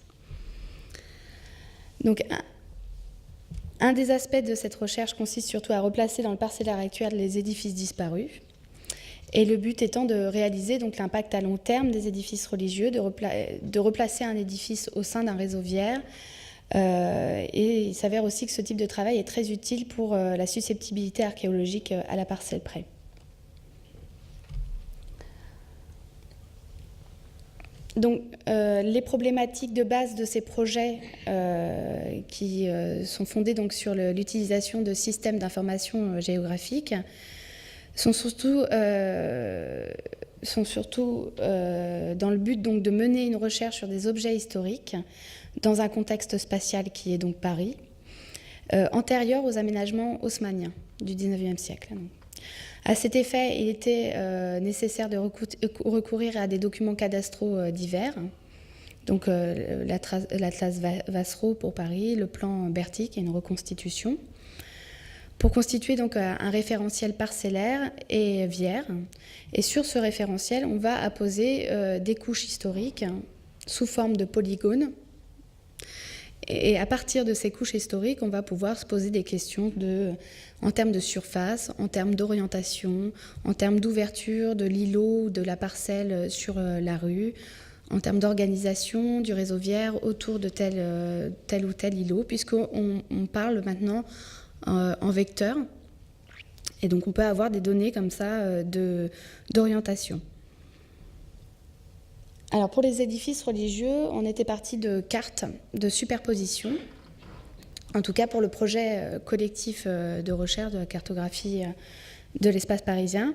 Donc un des aspects de cette recherche consiste surtout à replacer dans le parcellaire actuel les édifices disparus, et le but étant de réaliser donc l'impact à long terme des édifices religieux, de replacer un édifice au sein d'un réseau viaire. Et il s'avère aussi que ce type de travail est très utile pour la susceptibilité archéologique à la parcelle près. Donc, les problématiques de base de ces projets qui sont fondés donc sur l'utilisation de systèmes d'information géographique sont surtout dans le but donc de mener une recherche sur des objets historiques dans un contexte spatial qui est donc Paris, antérieur aux aménagements haussmanniens du XIXe siècle. À cet effet, il était nécessaire de recourir à des documents cadastraux divers, donc l'Atlas Vassereau pour Paris, le plan Berthier, qui est une reconstitution, pour constituer donc un référentiel parcellaire et viaire. Et sur ce référentiel, on va apposer des couches historiques sous forme de polygones. Et à partir de ces couches historiques, on va pouvoir se poser des questions en termes de surface, en termes d'orientation, en termes d'ouverture de l'îlot ou de la parcelle sur la rue, en termes d'organisation du réseau viaire autour de tel ou tel îlot, puisqu'on parle maintenant en vecteur. Et donc on peut avoir des données comme ça d'orientation. Alors pour les édifices religieux, on était parti de cartes de superposition en tout cas pour le projet collectif de recherche de la cartographie de l'espace parisien.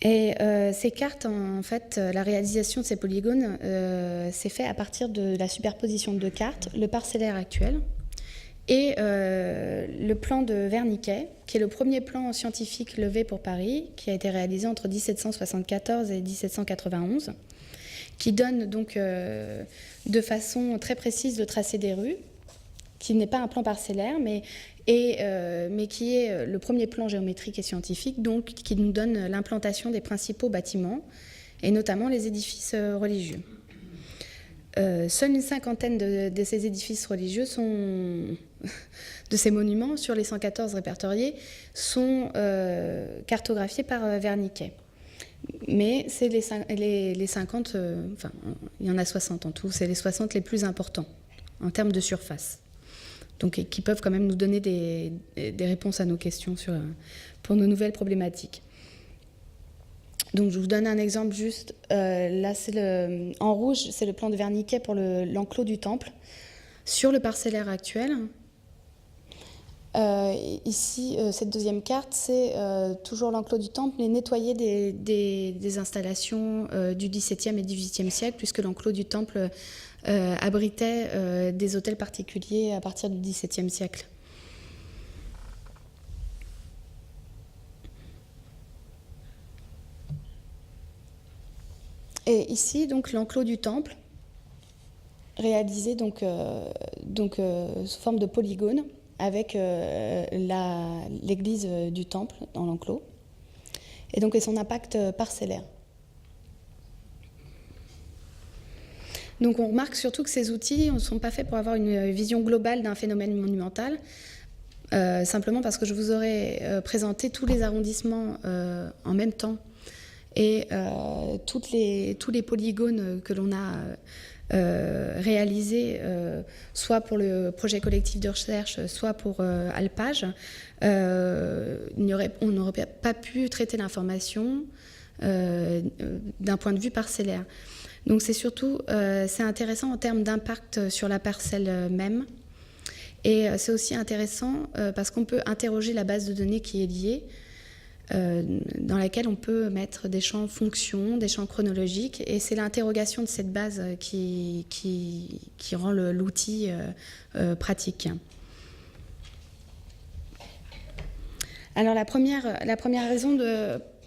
Et ces cartes, en fait, la réalisation de ces polygones s'est fait à partir de la superposition de deux cartes, le parcellaire actuel et le plan de Wernicke, qui est le premier plan scientifique levé pour Paris, qui a été réalisé entre 1774 et 1791, qui donne donc de façon très précise le tracé des rues, qui n'est pas un plan parcellaire, mais qui est le premier plan géométrique et scientifique, donc qui nous donne l'implantation des principaux bâtiments, et notamment les édifices religieux. Seule une cinquantaine de ces édifices religieux de ces monuments, sur les 114 répertoriés, sont cartographiés par Wernicke. Mais c'est les 50, enfin, il y en a 60 en tout, c'est les 60 les plus importants en termes de surface. Donc, qui peuvent quand même nous donner des réponses à nos questions pour nos nouvelles problématiques. Donc, je vous donne un exemple juste. Là, en rouge, c'est le plan de Wernicke pour l'enclos du temple. Sur le parcellaire actuel, ici, cette deuxième carte, c'est toujours l'enclos du temple, mais nettoyé des installations du XVIIe et XVIIIe siècle, puisque l'enclos du temple abritait des hôtels particuliers à partir du XVIIe siècle. Et ici, donc, l'enclos du temple, réalisé donc, sous forme de polygone, avec l'église du temple dans l'enclos, et donc son impact parcellaire. Donc on remarque surtout que ces outils ne sont pas faits pour avoir une vision globale d'un phénomène monumental, simplement parce que je vous aurais présenté tous les arrondissements en même temps et tous les polygones que l'on a réalisés, soit pour le projet collectif de recherche, soit pour Alpage. On n'aurait pas pu traiter l'information d'un point de vue parcellaire. Donc c'est surtout, c'est intéressant en termes d'impact sur la parcelle même. Et c'est aussi intéressant parce qu'on peut interroger la base de données qui est liée, dans laquelle on peut mettre des champs fonctions, des champs chronologiques. Et c'est l'interrogation de cette base qui rend l'outil pratique. Alors la première raison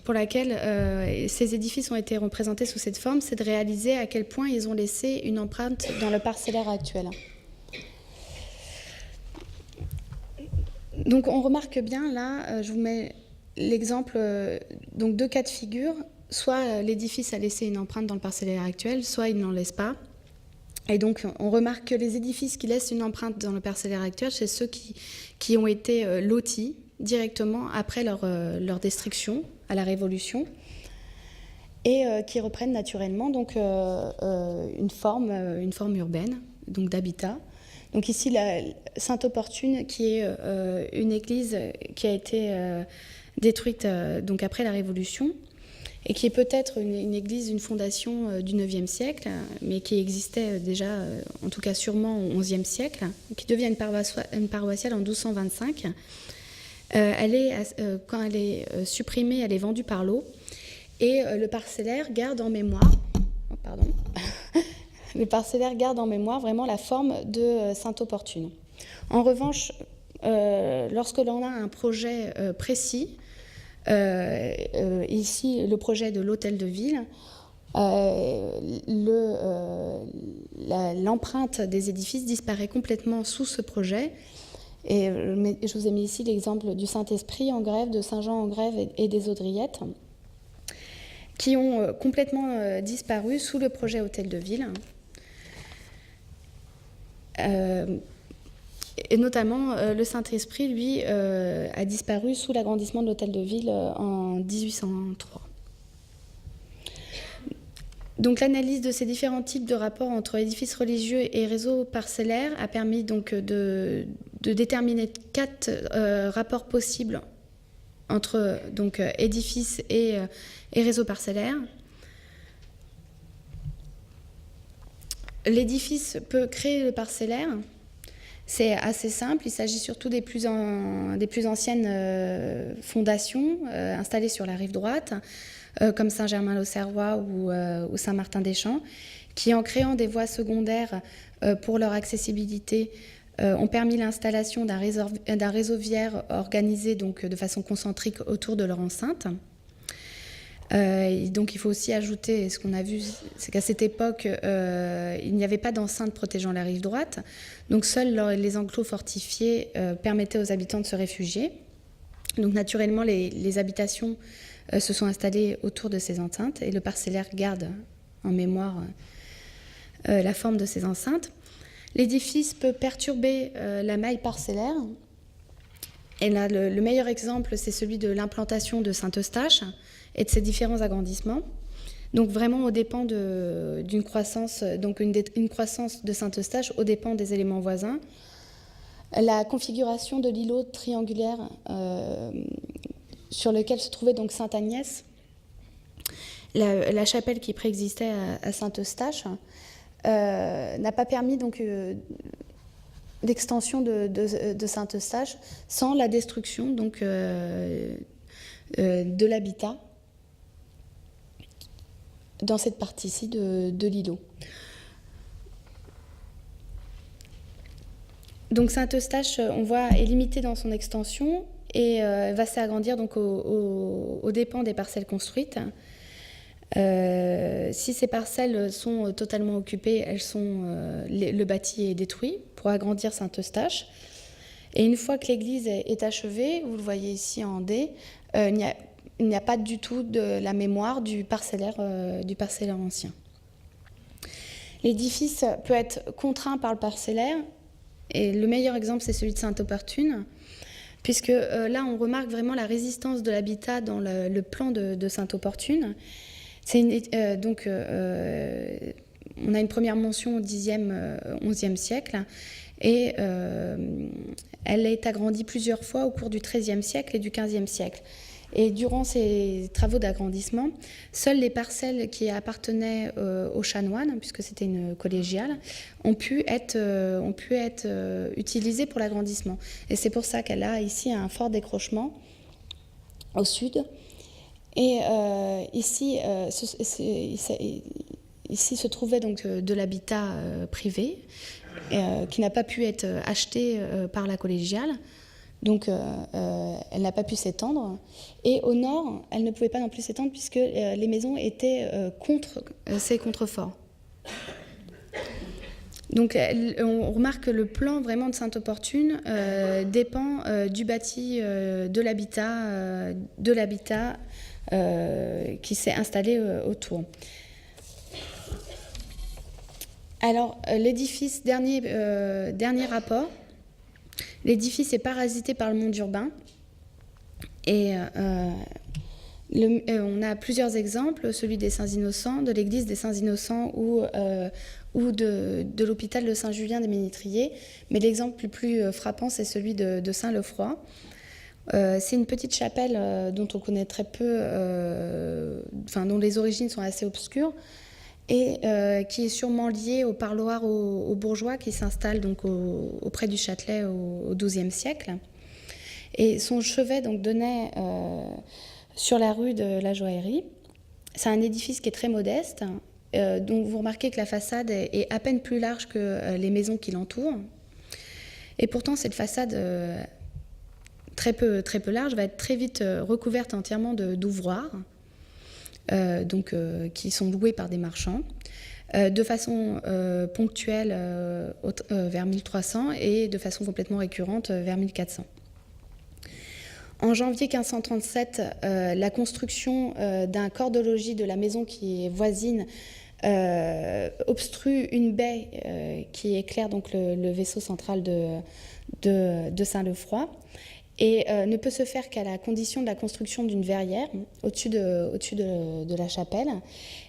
pour laquelle ces édifices ont été représentés sous cette forme, c'est de réaliser à quel point ils ont laissé une empreinte dans le parcellaire actuel. Donc on remarque bien là, je vous mets l'exemple, donc deux cas de figure, soit l'édifice a laissé une empreinte dans le parcellaire actuel, soit il n'en laisse pas. Et donc on remarque que les édifices qui laissent une empreinte dans le parcellaire actuel, c'est ceux qui ont été lotis directement après leur destruction à la Révolution et qui reprennent naturellement donc une forme urbaine, donc d'habitat. Donc ici la Sainte-Opportune, qui est une église qui a été détruite donc après la Révolution et qui est peut-être une église, une fondation du IXe siècle, mais qui existait déjà, en tout cas sûrement au XIe siècle, qui devient une paroissiale en 1225. Quand elle est supprimée, elle est vendue par lot, et le parcellaire garde en mémoire, le parcellaire garde en mémoire vraiment la forme de Sainte-Opportune. En revanche, lorsque l'on a un projet précis, ici le projet de l'hôtel de ville, l'empreinte des édifices disparaît complètement sous ce projet. Et je vous ai mis ici l'exemple du Saint-Esprit en Grève, de Saint-Jean en Grève et des Audriettes, qui ont complètement disparu sous le projet hôtel de ville. Et notamment, le Saint-Esprit, lui, a disparu sous l'agrandissement de l'hôtel de ville en 1803. Donc l'analyse de ces différents types de rapports entre édifices religieux et réseaux parcellaires a permis donc de déterminer 4 rapports possibles entre donc édifices et réseaux parcellaires. L'édifice peut créer le parcellaire, C'est assez simple, il s'agit surtout des plus anciennes fondations installées sur la rive droite, comme Saint-Germain-l'Auxerrois ou Saint-Martin-des-Champs, qui, en créant des voies secondaires pour leur accessibilité, ont permis l'installation d'un réseau viaire organisé donc, de façon concentrique autour de leur enceinte. Donc il faut aussi ajouter, ce qu'on a vu, c'est qu'à cette époque, il n'y avait pas d'enceinte protégeant la rive droite, donc seuls les enclos fortifiés permettaient aux habitants de se réfugier. Donc naturellement, les habitations se sont installées autour de ces enceintes et le parcellaire garde en mémoire la forme de ces enceintes. L'édifice peut perturber la maille parcellaire. Et là, le meilleur exemple, c'est celui de l'implantation de Saint-Eustache et de ses différents agrandissements. Donc vraiment aux dépens d'une croissance, donc une croissance de Saint-Eustache aux dépens des éléments voisins. La configuration de l'îlot triangulaire sur lequel se trouvait donc Sainte-Agnès, la chapelle qui préexistait à Saint-Eustache, n'a pas permis donc d'extension de Saint-Eustache sans la destruction donc de l'habitat dans cette partie-ci de l'îlot. Donc Saint-Eustache, on voit, est limité dans son extension et va s'agrandir donc aux dépens des parcelles construites. Si ces parcelles sont totalement occupées, le bâti est détruit pour agrandir Saint-Eustache. Et une fois que l'église est achevée, vous le voyez ici en D, il n'y a pas du tout de la mémoire du parcellaire ancien. L'édifice peut être contraint par le parcellaire, et le meilleur exemple, c'est celui de Sainte-Opportune, puisque là, on remarque vraiment la résistance de l'habitat dans le plan de Sainte-Opportune. Donc, on a une première mention au Xe, XIe siècle, et elle est agrandie plusieurs fois au cours du XIIIe siècle et du XVe siècle. Et durant ces travaux d'agrandissement, seules les parcelles qui appartenaient aux chanoines, puisque c'était une collégiale, ont pu être utilisées pour l'agrandissement. Et c'est pour ça qu'elle a ici un fort décrochement au sud. Et ici se trouvait donc de l'habitat privé qui n'a pas pu être acheté par la collégiale. Donc, elle n'a pas pu s'étendre. Et au nord, elle ne pouvait pas non plus s'étendre puisque les maisons étaient contre ces contreforts. Donc, on remarque que le plan vraiment de Sainte-Opportune dépend du bâti de l'habitat qui s'est installé autour. Alors, l'édifice, dernier rapport. L'édifice est parasité par le monde urbain et on a plusieurs exemples, celui des Saints-Innocents, de l'église des Saints-Innocents ou de l'hôpital de Saint-Julien des Ménétriers, mais l'exemple le plus frappant, c'est celui de Saint-Lefroy. C'est une petite chapelle dont on connaît très peu, dont les origines sont assez obscures, et qui est sûrement lié au parloir aux bourgeois qui s'installent donc auprès du Châtelet au XIIe siècle. Et son chevet donc donnait sur la rue de la Joaillerie. C'est un édifice qui est très modeste, donc vous remarquez que la façade est à peine plus large que les maisons qui l'entourent. Et pourtant, cette façade très peu large va être très vite recouverte entièrement d'ouvroirs. Qui sont loués par des marchands, de façon ponctuelle vers 1300 et de façon complètement récurrente vers 1400. En janvier 1537, la construction d'un corps de logis de la maison qui est voisine obstrue une baie qui éclaire donc le vaisseau central de Saint-Lefroy. Et ne peut se faire qu'à la condition de la construction d'une verrière au-dessus de la chapelle.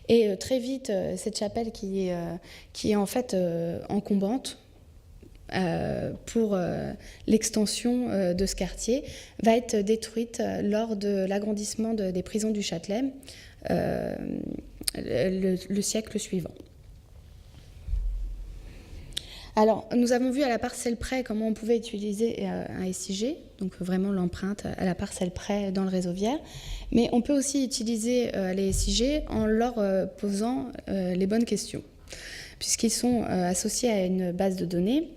Et très vite, cette chapelle qui est en fait encombrante pour l'extension de ce quartier, va être détruite lors de l'agrandissement des prisons du Châtelet le siècle suivant. Alors, nous avons vu à la parcelle près comment on pouvait utiliser un SIG, donc vraiment l'empreinte à la parcelle près dans le réseau Vière, mais on peut aussi utiliser les SIG en leur posant les bonnes questions, puisqu'ils sont associés à une base de données.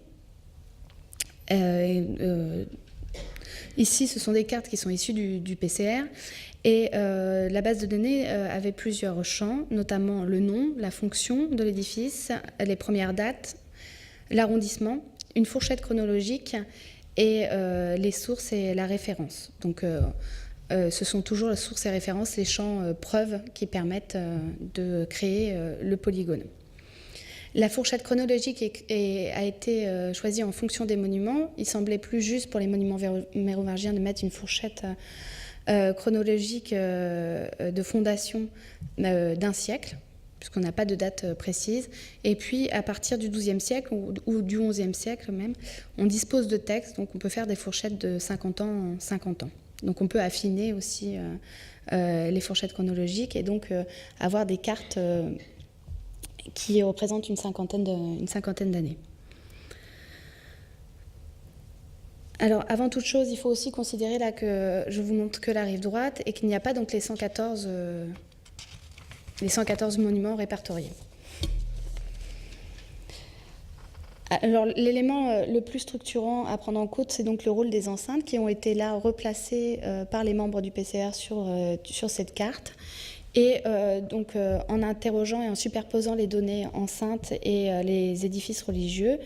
Ici, ce sont des cartes qui sont issues du PCR, et la base de données avait plusieurs champs, notamment le nom, la fonction de l'édifice, les premières dates, l'arrondissement, une fourchette chronologique et les sources et la référence. Donc ce sont toujours les sources et références, les champs preuves qui permettent de créer le polygone. La fourchette chronologique a été choisie en fonction des monuments. Il semblait plus juste pour les monuments mérovingiens de mettre une fourchette chronologique de fondation d'un siècle, puisqu'on n'a pas de date précise. Et puis, à partir du XIIe siècle ou du XIe siècle même, on dispose de textes, donc on peut faire des fourchettes de 50 ans en 50 ans. Donc on peut affiner aussi les fourchettes chronologiques et donc avoir des cartes qui représentent une cinquantaine d'années. Alors, avant toute chose, il faut aussi considérer là que je vous montre que la rive droite et qu'il n'y a pas donc les 114 monuments répertoriés. Alors, l'élément le plus structurant à prendre en compte, c'est donc le rôle des enceintes qui ont été là replacées par les membres du PCR sur cette carte. Et donc, en interrogeant et en superposant les données enceintes et les édifices religieux,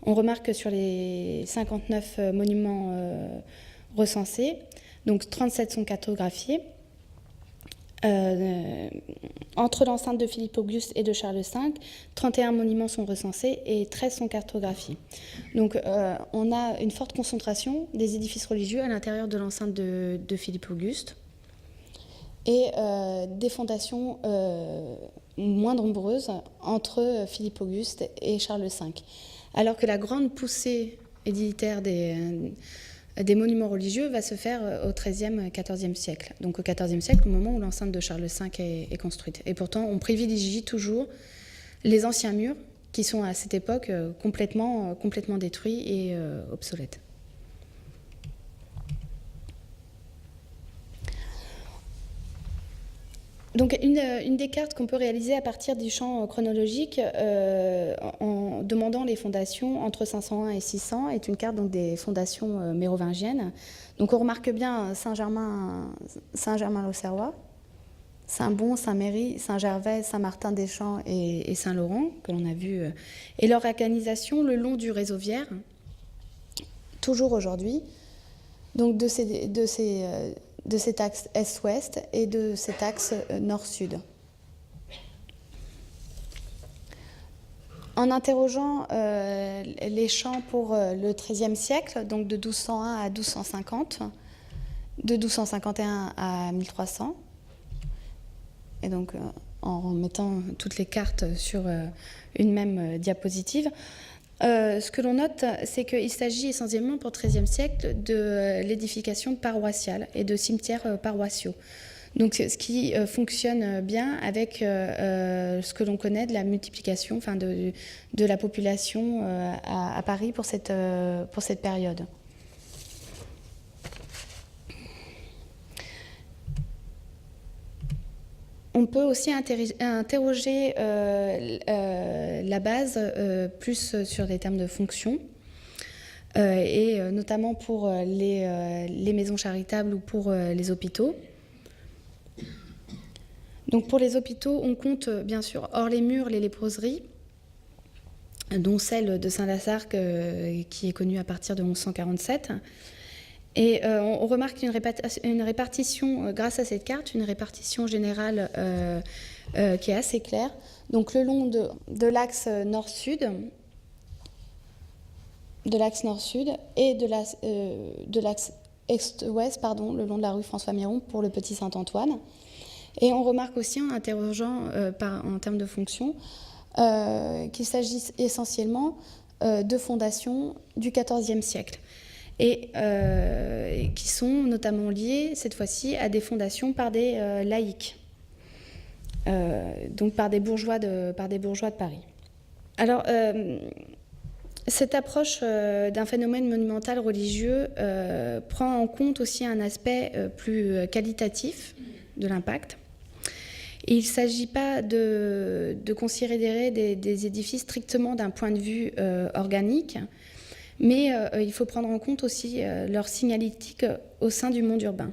on remarque que sur les 59 monuments recensés, donc 37 sont cartographiés. Entre l'enceinte de Philippe Auguste et de Charles V, 31 monuments sont recensés et 13 sont cartographiés. Donc on a une forte concentration des édifices religieux à l'intérieur de l'enceinte de Philippe Auguste et des fondations moins nombreuses entre Philippe Auguste et Charles V. Alors que la grande poussée édilitaire des monuments religieux va se faire au XIIIe, XIVe siècle. Donc au XIVe siècle, au moment où l'enceinte de Charles V est construite. Et pourtant, on privilégie toujours les anciens murs qui sont à cette époque complètement détruits et obsolètes. Donc une des cartes qu'on peut réaliser à partir du champ chronologique en demandant les fondations entre 501 et 600 est une carte donc, des fondations mérovingiennes. Donc on remarque bien Saint-Germain-l'Auxerrois, Saint-Bon, Saint-Méry, Saint-Gervais, Saint-Martin-des-Champs et Saint-Laurent, que l'on a vu, et leur organisation le long du réseau Vière, toujours aujourd'hui, donc de cet axe est-ouest et de cet axe nord-sud. En interrogeant les champs pour le XIIIe siècle, donc de 1201 à 1250, de 1251 à 1300, et donc en mettant toutes les cartes sur une même diapositive, ce que l'on note, c'est qu'il s'agit essentiellement pour le XIIIe siècle de l'édification paroissiale et de cimetières paroissiaux. Donc, ce qui fonctionne bien avec ce que l'on connaît de la multiplication de la population à Paris pour cette période. On peut aussi interroger la base plus sur les termes de fonction, et notamment pour les maisons charitables ou pour les hôpitaux. Donc pour les hôpitaux, on compte bien sûr hors les murs les léproseries, dont celle de Saint-Lazare qui est connue à partir de 1147. Et on remarque une répartition, grâce à cette carte, une répartition générale qui est assez claire. Donc le long de l'axe nord-sud, et de l'axe est-ouest, le long de la rue François-Miron pour le Petit Saint-Antoine. Et on remarque aussi en interrogeant en termes de fonction qu'il s'agit essentiellement de fondations du XIVe siècle. Et qui sont notamment liées, cette fois-ci, à des fondations par des laïcs, donc par des bourgeois de Paris. Alors, Cette approche d'un phénomène monumental religieux prend en compte aussi un aspect plus qualitatif de l'impact. Et il ne s'agit pas de considérer des édifices strictement d'un point de vue organique, mais il faut prendre en compte aussi leur signalétique au sein du monde urbain.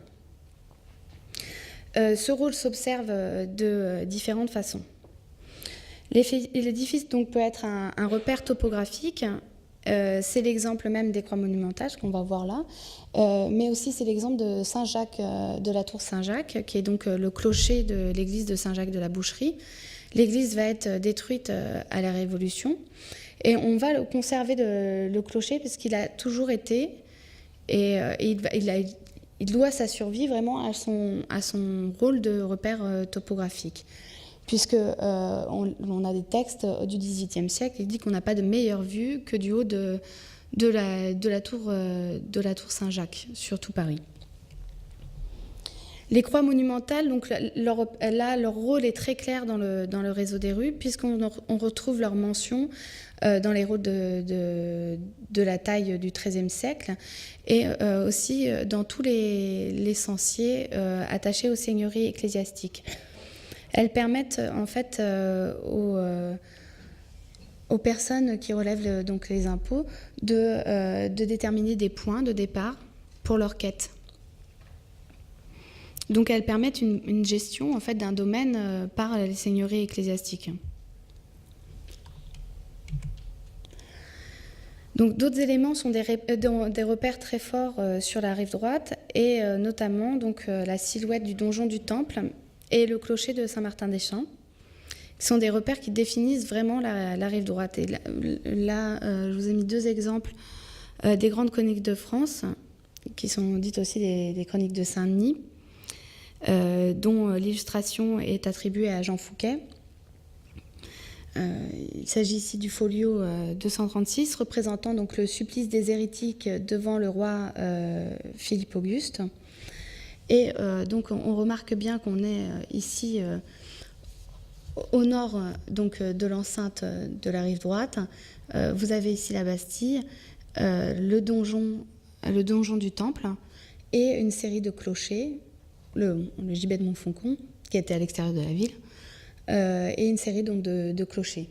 Ce rôle s'observe de différentes façons. L'édifice donc peut être un repère topographique, c'est l'exemple même des croix monumentales qu'on va voir là, mais aussi c'est l'exemple de Saint-Jacques, de la tour Saint-Jacques, qui est donc le clocher de l'église de Saint-Jacques de la Boucherie. L'église va être détruite à la Révolution, et on va conserver le clocher puisqu'il a toujours été, et il doit sa survie vraiment à son rôle de repère topographique. Puisque on a des textes du XVIIIe siècle qui disent qu'on n'a pas de meilleure vue que du haut de la tour Saint-Jacques sur tout Paris. Les croix monumentales, donc leur rôle est très clair dans le réseau des rues, puisqu'on retrouve leur mention dans les rôles de la taille du XIIIe siècle, et aussi dans tous les censiers attachés aux seigneuries ecclésiastiques. Elles permettent en fait aux personnes qui relèvent donc les impôts de déterminer des points de départ pour leur quête. Donc elles permettent une gestion en fait d'un domaine par les seigneuries ecclésiastiques. Donc d'autres éléments sont des repères très forts sur la rive droite, et notamment donc la silhouette du donjon du Temple et le clocher de Saint-Martin-des-Champs, qui sont des repères qui définissent vraiment la rive droite. Et là je vous ai mis deux exemples des grandes chroniques de France, qui sont dites aussi des chroniques de Saint-Denis, dont l'illustration est attribuée à Jean Fouquet. Il s'agit ici du folio 236, représentant donc le supplice des hérétiques devant le roi Philippe Auguste. Et donc on remarque bien qu'on est ici au nord donc, de l'enceinte de la rive droite. Vous avez ici la Bastille, le donjon du Temple et une série de clochers, le gibet de Montfaucon qui était à l'extérieur de la ville, et une série donc, de clochers.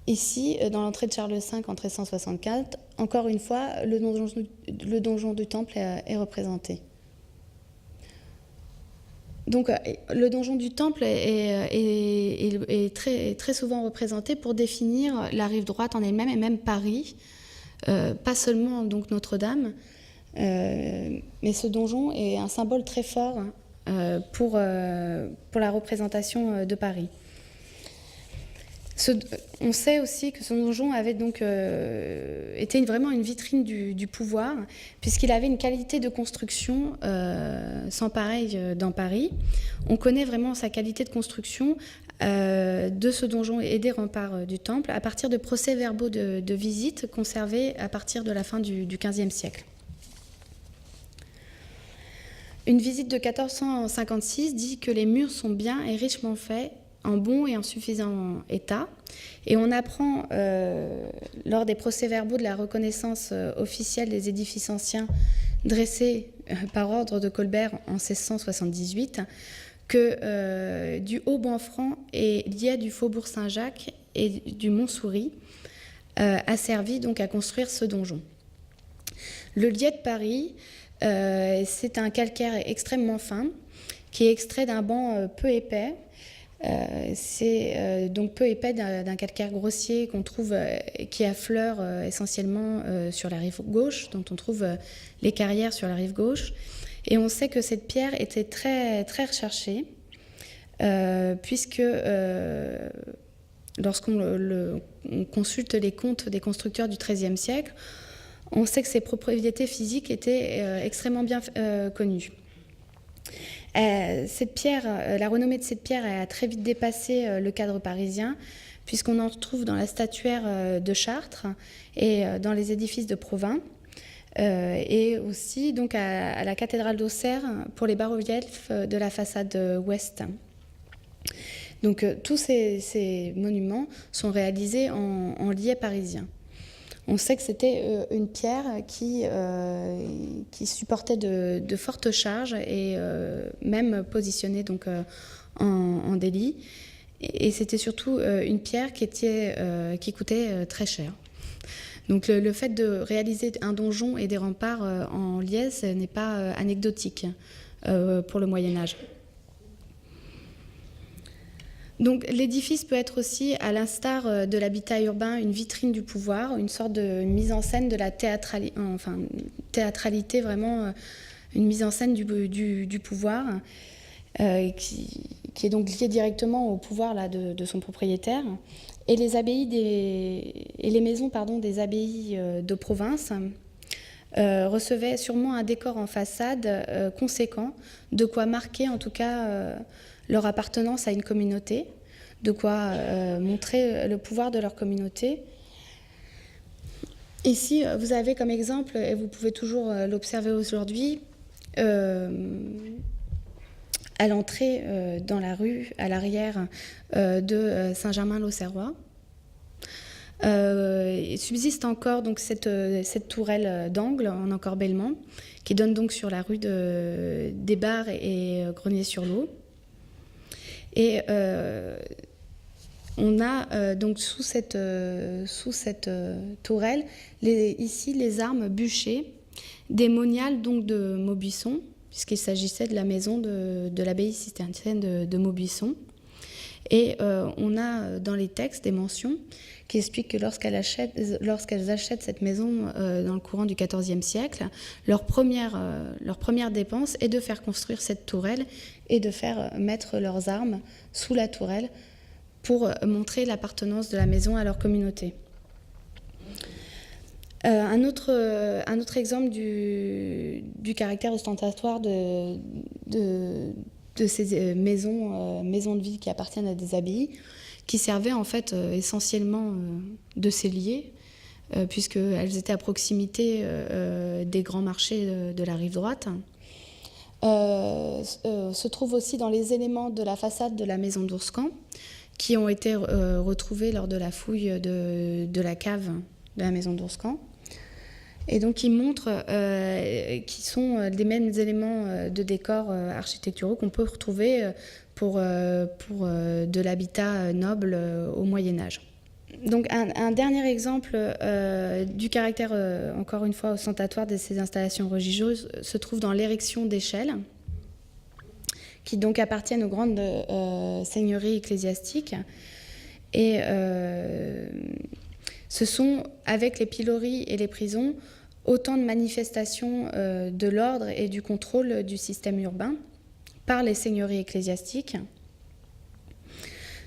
Ici, dans l'entrée de Charles V en 1364, encore une fois, le donjon du Temple est représenté. Donc, le donjon du Temple est très, très souvent représenté pour définir la rive droite en elle-même, et même Paris, pas seulement donc Notre-Dame, mais ce donjon est un symbole très fort pour la représentation de Paris. On sait aussi que ce donjon avait donc été vraiment une vitrine du pouvoir, puisqu'il avait une qualité de construction sans pareil dans Paris. On connaît vraiment sa qualité de construction de ce donjon et des remparts du Temple à partir de procès-verbaux de visite conservés à partir de la fin du XVe siècle. Une visite de 1456 dit que les murs sont bien et richement faits, en bon et en suffisant état. Et on apprend lors des procès-verbaux de la reconnaissance officielle des édifices anciens dressés par ordre de Colbert en 1678 que du Haut-Boinfrand et lié du Faubourg Saint-Jacques et du Montsouris a servi donc à construire ce donjon. Le liet de Paris, c'est un calcaire extrêmement fin qui est extrait d'un banc peu épais. C'est donc peu épais d'un calcaire grossier qu'on trouve, qui affleure essentiellement sur la rive gauche, dont on trouve les carrières sur la rive gauche. Et on sait que cette pierre était très, très recherchée, puisque lorsqu'on consulte les comptes des constructeurs du XIIIe siècle, on sait que ses propriétés physiques étaient extrêmement bien connues. Cette pierre, la renommée de cette pierre a très vite dépassé le cadre parisien, puisqu'on en retrouve dans la statuaire de Chartres et dans les édifices de Provins, et aussi donc à la cathédrale d'Auxerre pour les bas-reliefs de la façade ouest. Donc tous ces monuments sont réalisés en liais parisien. On sait que c'était une pierre qui supportait de fortes charges et même positionnée donc, en délit. Et c'était surtout une pierre qui coûtait très cher. Donc le fait de réaliser un donjon et des remparts en liesse n'est pas anecdotique pour le Moyen-Âge. Donc l'édifice peut être aussi, à l'instar de l'habitat urbain, une vitrine du pouvoir, une sorte de mise en scène de la théâtralité, vraiment une mise en scène du pouvoir, qui est donc liée directement au pouvoir là, de son propriétaire. Et les maisons des abbayes de province recevaient sûrement un décor en façade conséquent, de quoi marquer en tout cas leur appartenance à une communauté, de quoi montrer le pouvoir de leur communauté. Ici, vous avez comme exemple, et vous pouvez toujours l'observer aujourd'hui, à l'entrée dans la rue, à l'arrière de Saint-Germain-l'Auxerrois. Il subsiste encore donc, cette tourelle d'angle en encorbellement qui donne donc sur la rue des Bars et Grenier-sur-l'Eau. Et on a donc sous cette tourelle ici les armes bûchées des moniales donc de Maubuisson, puisqu'il s'agissait de la maison de l'abbaye cistercienne de Maubuisson. Et on a dans les textes des mentions qui expliquent que lorsqu'elles achètent cette maison dans le courant du XIVe siècle, leur première dépense est de faire construire cette tourelle et de faire mettre leurs armes sous la tourelle pour montrer l'appartenance de la maison à leur communauté. Un autre exemple du caractère ostentatoire de ces maisons de ville qui appartiennent à des abbayes, qui servaient en fait essentiellement de celliers, puisqu'elles étaient à proximité des grands marchés de la rive droite. Se trouve aussi dans les éléments de la façade de la maison d'Ourscan, qui ont été retrouvés lors de la fouille de la cave de la maison d'Ourscan. Et donc, ils montrent qui sont des mêmes éléments de décor architecturaux qu'on peut retrouver pour de l'habitat noble au Moyen-Âge. Donc, un dernier exemple du caractère, encore une fois, ostentatoire de ces installations religieuses se trouve dans l'érection d'échelles, qui donc appartiennent aux grandes seigneuries ecclésiastiques. Et ce sont, avec les pilories et les prisons, autant de manifestations de l'ordre et du contrôle du système urbain par les seigneuries ecclésiastiques.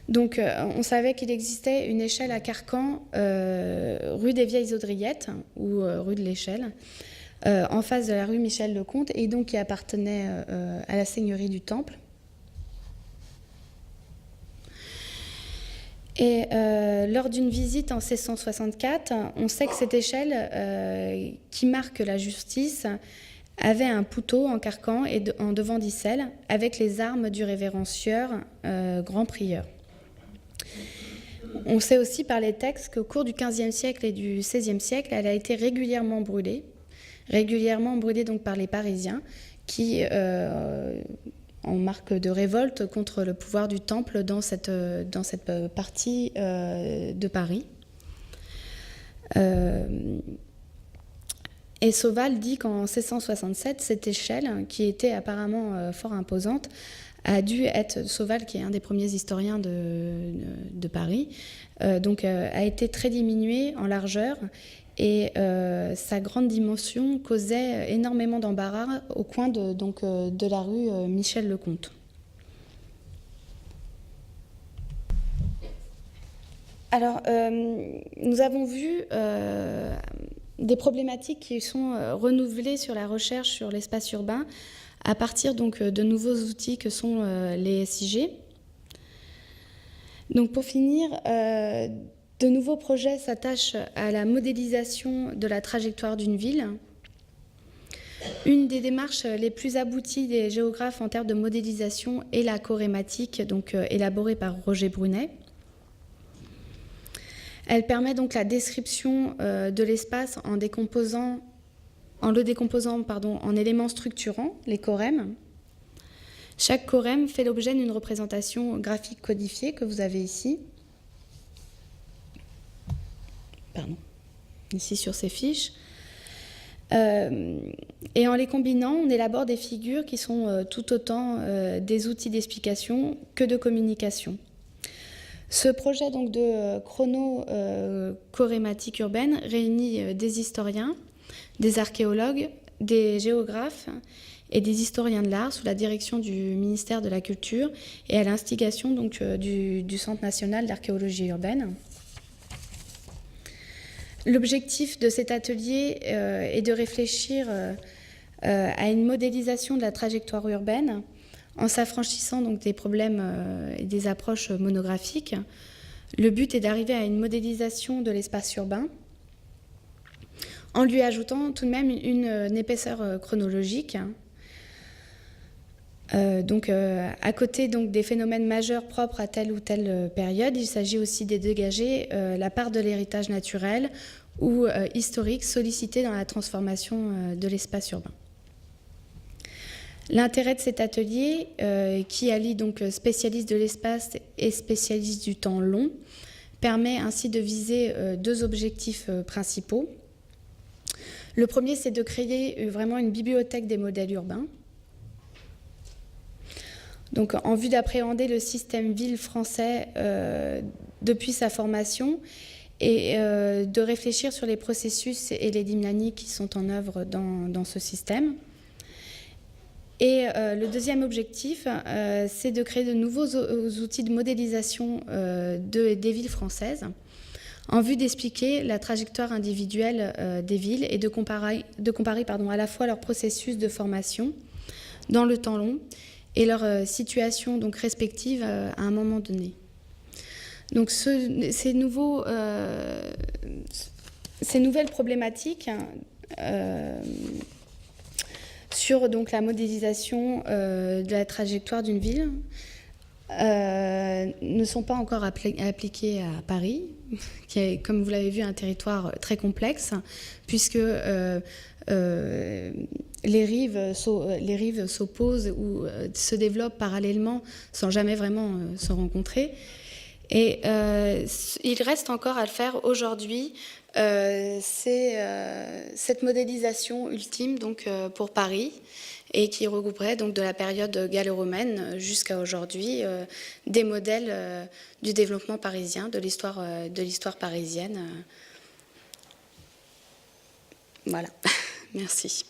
Donc, on savait qu'il existait une échelle à Carcan, rue des Vieilles Audriettes, ou rue de l'Échelle, en face de la rue Michel-le-Comte, et donc qui appartenait à la seigneurie du Temple. Et lors d'une visite en 1664, on sait que cette échelle, qui marque la justice, avait un poutot en carcan et en devant d'icelle, avec les armes du révérend sieur, grand prieur. On sait aussi par les textes qu'au cours du XVe siècle et du XVIe siècle, elle a été régulièrement brûlée donc par les Parisiens, qui en marque de révolte contre le pouvoir du Temple dans cette partie de Paris. Et Sauval dit qu'en 1667, cette échelle, qui était apparemment fort imposante, a dû être, Sauval qui est un des premiers historiens de Paris, a été très diminuée en largeur, et sa grande dimension causait énormément d'embarras au coin de la rue Michel-le-Comte. Alors, nous avons vu des problématiques qui sont renouvelées sur la recherche sur l'espace urbain à partir donc de nouveaux outils que sont les SIG. Donc, pour finir, de nouveaux projets s'attachent à la modélisation de la trajectoire d'une ville. Une des démarches les plus abouties des géographes en termes de modélisation est la chorématique, donc élaborée par Roger Brunet. Elle permet donc la description de l'espace en le décomposant en éléments structurants, les chorèmes. Chaque chorème fait l'objet d'une représentation graphique codifiée que vous avez ici. Ici sur ces fiches. Et en les combinant, on élabore des figures qui sont tout autant des outils d'explication que de communication. Ce projet donc, de chrono-chorématique urbaine réunit des historiens, des archéologues, des géographes et des historiens de l'art sous la direction du ministère de la Culture et à l'instigation donc, du Centre national d'archéologie urbaine. L'objectif de cet atelier est de réfléchir à une modélisation de la trajectoire urbaine en s'affranchissant donc des problèmes et des approches monographiques. Le but est d'arriver à une modélisation de l'espace urbain en lui ajoutant tout de même une épaisseur chronologique. À côté donc, des phénomènes majeurs propres à telle ou telle période, il s'agit aussi de dégager la part de l'héritage naturel ou historique sollicité dans la transformation de l'espace urbain. L'intérêt de cet atelier, qui allie donc spécialistes de l'espace et spécialistes du temps long, permet ainsi de viser deux objectifs principaux. Le premier, c'est de créer vraiment une bibliothèque des modèles urbains. Donc, en vue d'appréhender le système ville français depuis sa formation et de réfléchir sur les processus et les dynamiques qui sont en œuvre dans ce système. Et le deuxième objectif, c'est de créer de nouveaux outils de modélisation des villes françaises en vue d'expliquer la trajectoire individuelle des villes et de comparer à la fois leur processus de formation dans le temps long et leur situation donc, respective à un moment donné. Donc ces nouvelles problématiques sur donc, la modélisation de la trajectoire d'une ville ne sont pas encore appliquées à Paris, qui est, comme vous l'avez vu, un territoire très complexe, puisque les rives s'opposent ou se développent parallèlement sans jamais vraiment se rencontrer. Et il reste encore à le faire aujourd'hui. C'est cette modélisation ultime donc, pour Paris et qui regrouperait donc, de la période gallo-romaine jusqu'à aujourd'hui des modèles du développement parisien, de l'histoire parisienne. Voilà, merci.